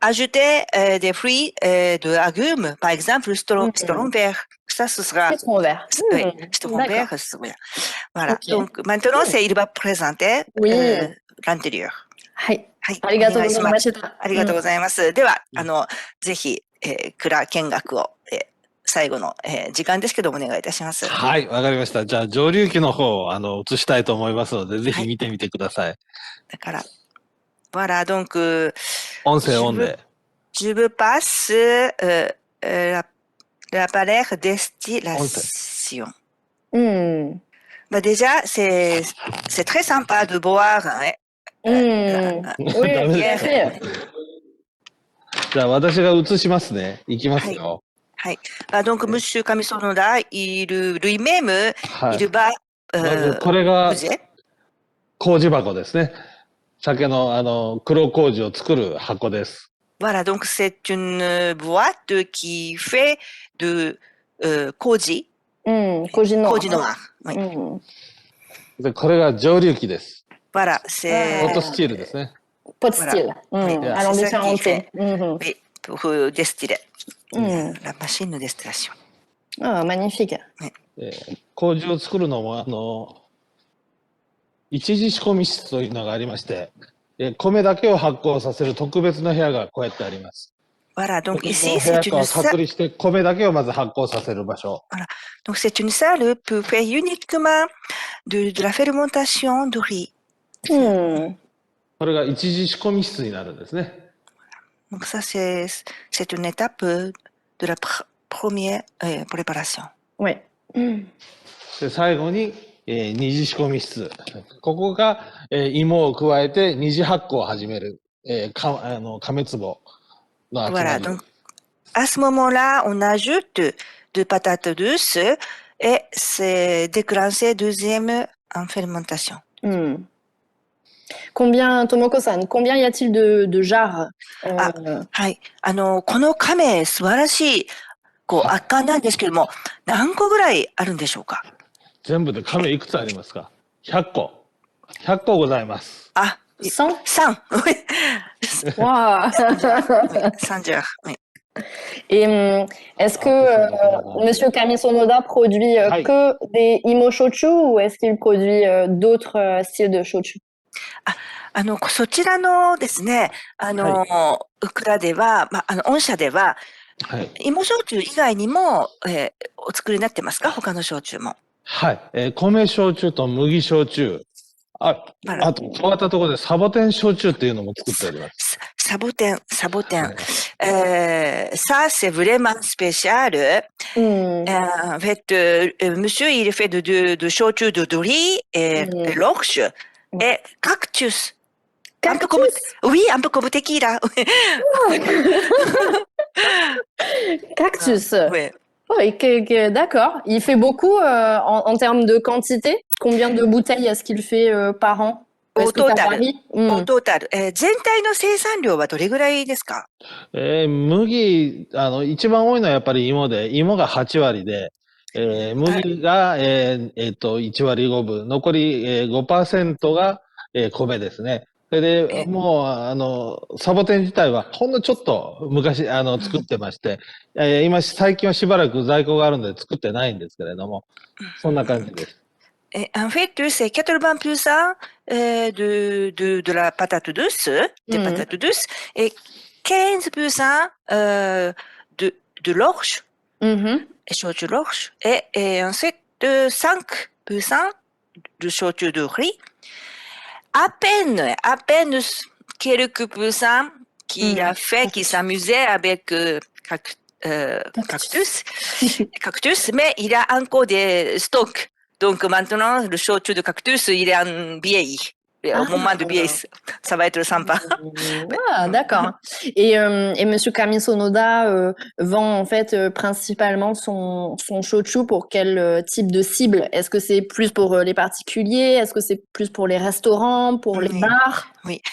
ajouter des fruits de légumes, par exemple, citron vert. Ça, ce sera... Citron vert. Oui, citron vert, voilà. Okay. Donc, maintenant, il va présenter l'intérieur. はい。ありがとうございました。ありがとうございます。では、ぜひ、蔵見学を、最後の、時間ですけどもお願いいたします。はい、わかりました。じゃあ、蒸留機の方を、映したいと思いますので、ぜひ見てみてください。だから、voilà, donc, 音声オンで。Je veux passe, l'appareil distillation. Déjà, c'est très sympa de boire, hein. Oui, bien fait. じゃあ私が映しますね。いきますよ。はい。Donc, Monsieur Kamisonoda, lui-même, il va, これが麹箱ですね。酒の黒麹を作る箱です。Voilà, donc c'est une boîte qui fait de koji. Koji noir. Koji noir. Oui. でこれが蒸留機です。Voilà, c'est... Pot still ですね。Pot still. Alors, différentes. Oui, pour distiller. La machine de distillation. Ah, magnifique. 麹を作るのも、一次仕込み室というのがありまして、米だけを発酵させる特別な部屋がこうやってあります。Voilà, donc ici, c'est une salle. 隔離して米だけをまず発酵させる場所。Voilà, donc c'est une salle pour faire uniquement de la fermentation de riz. これが一次仕込み室になるんですね。Donc ça, c'est une étape de la première préparation. Oui. で最後に、二次仕込み室。ここが、芋を加えて二次発酵を始める、亀壺の集まり。Voilà, donc à ce moment-là, on ajoute de patates douces et c'est déclenché deuxième en fermentation. Combien, Tomoko-san, combien y a-t-il de jarres はい。この亀、素晴らしい、圧巻なんですけども、何個ぐらいあるんでしょうか？全部で亀いくつありますか？ 100 個。100個ございます。あ、3。Wow. 3 jarres, oui. Et est-ce que Monsieur Kamisonoda produit que des imo shochu ou est-ce qu'il produit d'autres styles de shochu? そちらのですね、蔵では、御社では、芋焼酎以外にも、お作りになってますか？他の焼酎も。はい。米焼酎と麦焼酎。あと、変わったところでサボテン焼酎っていうのも作っております。サボテン。Ça, c'est vraiment spécial. En fait, monsieur, il fait de焼酎de riz et l'orge et cactus. Un peu Cactus. oui, un peu comme tequila. Cactus. Oui. Oh, d'accord. Il fait beaucoup en termes de quantité. Combien de bouteilles est-ce qu'il fait par an? Est-ce que ça varie? おトータル、全体の生産量はどれぐらいですか？麦、一番多いのはやっぱり芋で、芋が8割で、麦が、1割5分、残り、5% が、米ですね。それで、もう、サボテン自体はほんのちょっと昔、作ってまして、最近はしばらく在庫があるので作ってないんですけれども、そんな感じです。En fait, c'est 80% de la patate douce, des patates douces, et 15% de l'orge, et shochu l'orge, et ensuite 5% de shochu de riz, à peine quelques pourcents qui s'amusaient avec cactus, mais il y a encore des stocks. Donc maintenant, le shochu de cactus, il est en vieilli. Au moment de vieillir, ça va être sympa. Ah, d'accord. Et Monsieur Kami Sonoda vend en fait principalement son shochu pour quel type de cible? Est-ce que c'est plus pour les particuliers? Est-ce que c'est plus pour les restaurants, pour les bars? Oui.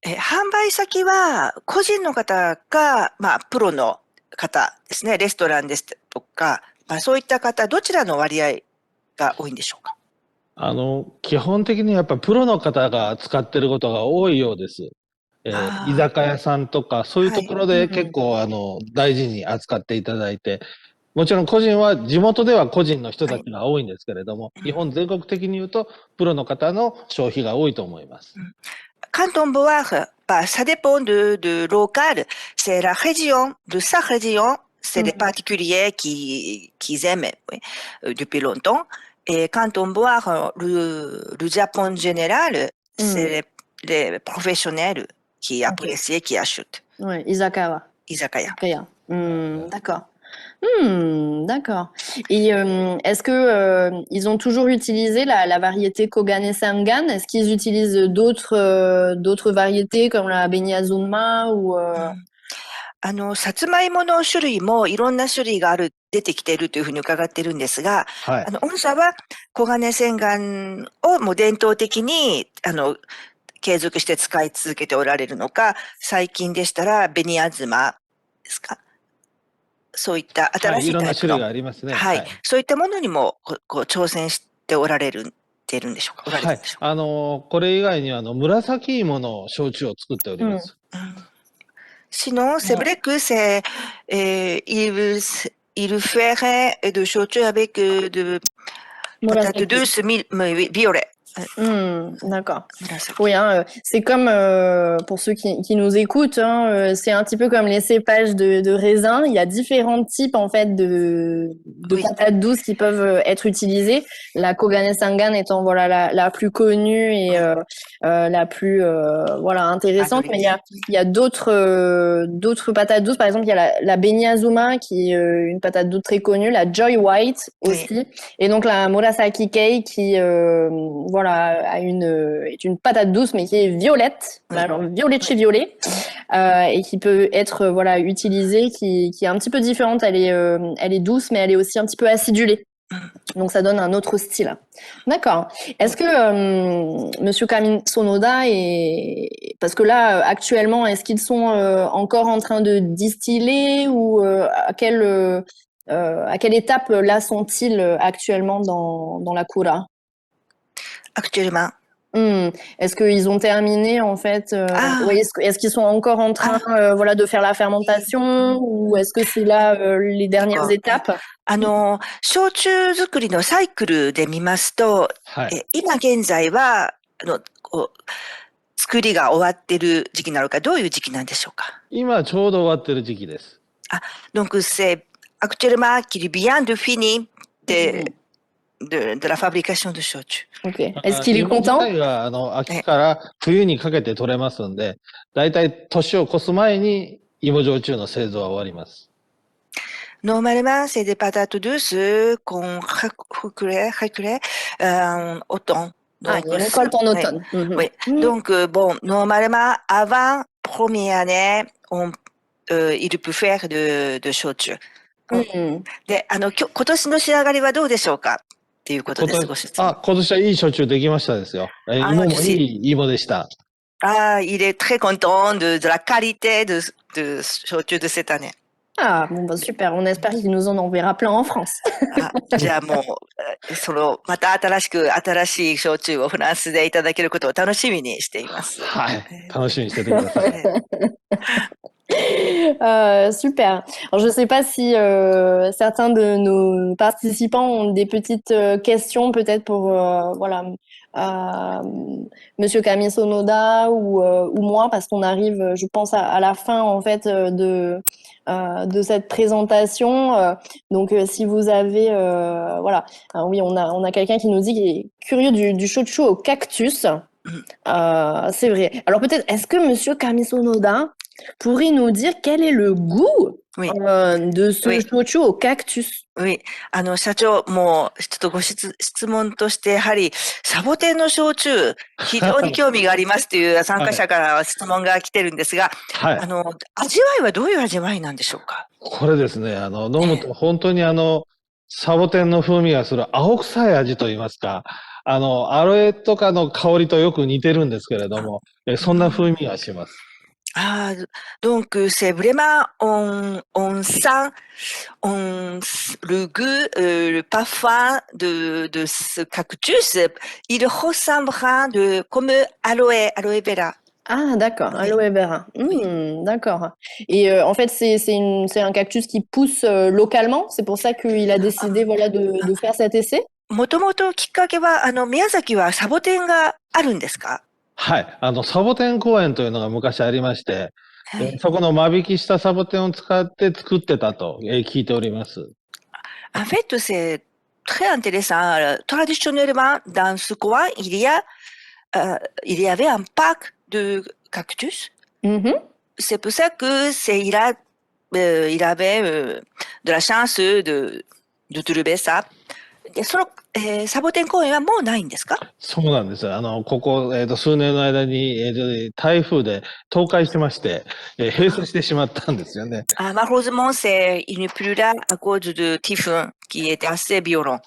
販売先は個人の方か、プロの方ですね。レストランですとか、そういった方、どちらの割合が多いんでしょうか？基本的にやっぱプロの方が使ってることが多いようです。居酒屋さんとか、そういうところで結構、大事に扱っていただいて、もちろん個人は、地元では個人の人たちが多いんですけれども、日本全国的に言うと、プロの方の消費が多いと思います。Canton Boire, ça dépend de local. C'est la région, de sa région, c'est des particuliers qui aiment depuis longtemps. Et Canton Boire, le Japon en général, c'est les professionnels qui apprécient, qui achètent. Oui, Izakawa. Izakaya. D'accord. D'accord. Et est-ce que ils ont toujours utilisé la variété Kogane Sengan? Est-ce qu'ils utilisent d'autres variétés comme la Benyazunma ou さつまいもの種類もいろんな種類が出てきているというふうに伺っているんですが、御社は黄金千貫をもう伝統的に、継続して使い続けておられるのか、最近でしたら紅あずまですか？そういった新しいタイプの、いろんな種類がありますね。はい。そういったものにも挑戦しておられるんでしょうか？はい。これ以外には紫芋の焼酎を作っております。Sinon, c'est vrai que il ferait de shochu avec de patates douces violet. D'accord. Oui, hein, c'est comme pour ceux qui nous écoutent, hein, c'est un petit peu comme les cépages de raisin. Il y a différents types en fait de patates douces qui peuvent être utilisées. La Kogane Sengan étant voilà la plus connue et la plus voilà intéressante. Mais il y a d'autres patates douces. Par exemple, il y a la Benyazuma qui est une patate douce très connue, la Joy White aussi, et donc la Murasaki Kei qui voilà, est une patate douce, mais qui est violette, alors violet de chez violet, et qui peut être voilà utilisée, qui est un petit peu différente. Elle est douce, mais elle est aussi un petit peu acidulée. Donc ça donne un autre style. D'accord. Est-ce que Monsieur Kami Sonoda parce que là actuellement, est-ce qu'ils sont encore en train de distiller ou à quelle étape là sont-ils actuellement dans la kura? Actuellement. Est-ce qu'ils ont terminé en fait est-ce qu'ils sont encore en train voilà de faire la fermentation ou est-ce que c'est là les dernières étapes? 焼酎作りのサイクルで見ますと、今現在は作りが終わってる時期なのか、どういう時期なんでしょうか？今ちょうど終わってる時期です。Donc c'est actuellement qu'il vient de finir de la fabrication de shochu. Okay. Est-ce qu'il est content? 芋自体が秋から冬にかけて取れますんで、だいたい年を越す前に芋焼酎の製造は終わります。Normalement, c'est des patates douces qu'on récupère en automne. Ah, Donc, il récolte en ouais, automne. Mhm. oui. Donc, bon, normalement, avant première année, il peut faire de焼酎。うんで、今年の仕上がりはどうでしょうかっていうことです、ご質問。今年はいい焼酎できましたですよ。Ah,芋もje sais. いい芋でした。Ah, il est très content de la qualité de焼酎de cette année. Ah, bon, bah, super. On espère qu'il nous en enverra plein en France. じゃあもう、また新しい焼酎をフランスでいただけることを楽しみにしています。はい。楽しみにしててください。Super. Alors, je ne sais pas si certains de nos participants ont des petites questions peut-être pour voilà Monsieur Camille Sonoda ou moi parce qu'on arrive, je pense à la fin en fait de cette présentation. Donc si vous avez voilà, alors, oui on a quelqu'un qui nous dit qu'il est curieux du shochu au cactus. C'est vrai. Alors peut-être est-ce que Monsieur Camille Sonoda pourrait nous dire quel est le goût Oui. de ce Oui. shochu au cactus? Oui. 社長、もう、ちょっと質問として、やはり、サボテンの焼酎、非常に興味がありますという参加者から質問が来てるんですが、はい。味わいはどういう味わいなんでしょうか？これですね、飲むと本当にサボテンの風味がする青臭い味といいますか、アロエとかの香りとよく似てるんですけれども、そんな風味がします。Ah, donc c'est vraiment on sent le goût, le parfum de ce cactus. Il ressemblera comme aloe vera. Ah, d'accord, Oui. aloe vera. D'accord. Et en fait, c'est un cactus qui pousse localement. C'est pour ça qu'il a décidé voilà de faire cet essai. もともときっかけは、宮崎はサボテンがあるんですか？はい。サボテン公園というのが昔ありまして、はい。そこの間引きしたサボテンを使って作ってたと聞いております。En fait, c'est très intéressant. Traditionnellement, dans ce coin, il y avait un parc de cactus. Mhm. C'est pour ça que il avait de la chance de trouver ça. で、サボテン公園はもうないんですか？そうなんです。ここ、数年の間に、台風で倒壊してまして、閉鎖してしまったんですよね。Malheureusement, il n'est plus là à cause de typhon qui était assez violent.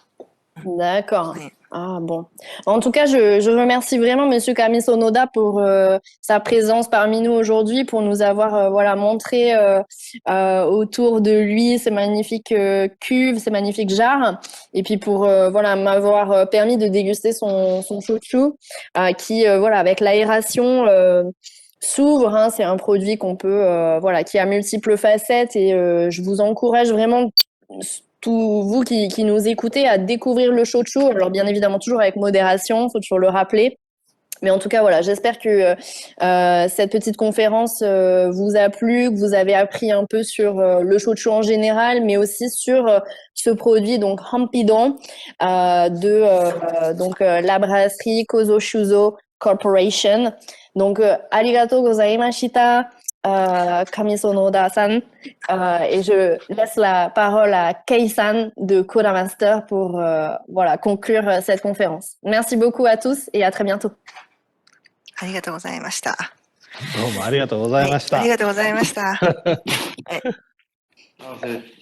D'accord. Oui. Ah bon. En tout cas, je remercie vraiment Monsieur Camille Sonoda pour sa présence parmi nous aujourd'hui, pour nous avoir voilà montré autour de lui ces magnifiques cuves, ces magnifiques jarres, et puis pour voilà m'avoir permis de déguster son shochu qui voilà avec l'aération s'ouvre. Hein, c'est un produit qu'on peut voilà qui a multiples facettes et je vous encourage vraiment tous vous qui nous écoutez à découvrir le shochu. Alors bien évidemment toujours avec modération, faut toujours le rappeler. Mais en tout cas, voilà, j'espère que cette petite conférence vous a plu, que vous avez appris un peu sur le shochu en général, mais aussi sur ce produit, donc Hampidon, donc la brasserie Kozo Shuzo Corporation. Donc, arigato gozaimashita, Kamiso Noda-san. Et je laisse la parole à Kei-san de Coda Master pour voilà, conclure cette conférence. Merci beaucoup à tous et à très bientôt. ありがとうございました。どうもありがとうございました。ありがとうございました。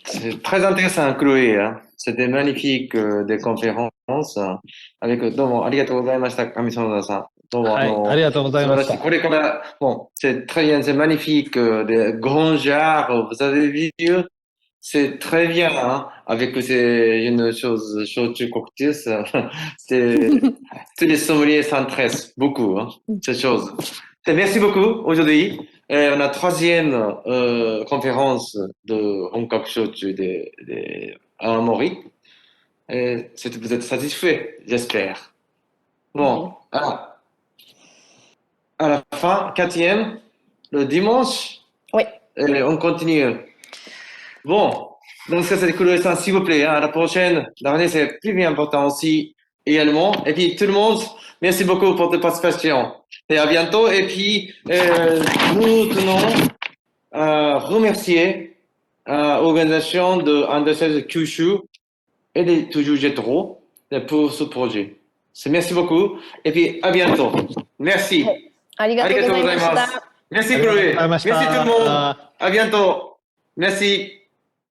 C'est très intéressant, Chloé. Hein. C'était magnifique des conférences avec Domo, arigatou gozaimashita, Kamisono-san. Domo, はい、ありがとうございました。これからbon, c'est très bien, c'est magnifique, des grands jarres, vous avez vu, c'est très bien, hein, avec une chose, shochu coctus, tous les sommeliers s'intéressent beaucoup, hein, ces choses. Et merci beaucoup aujourd'hui. On a troisième conférence de Honkaku Shochu à Amori. Vous êtes satisfait, j'espère. Bon, à la fin, quatrième, le dimanche. Oui. On continue. Bon, donc ça c'est Chloé-san, s'il vous plaît. Hein, à la prochaine. L'avenir c'est plus bien important aussi également. Et puis tout le monde, merci beaucoup pour votre participation. Et à bientôt. Et puis nous tenons à remercier l'organisation de Andersen Kyushu et de Toujours Jetro pour ce projet. Merci beaucoup. Et puis, à bientôt. Merci. ありがとうございましありがとうございまた。Merci, Chloé. ありがとうございました Merci tout le monde. À bientôt. Merci.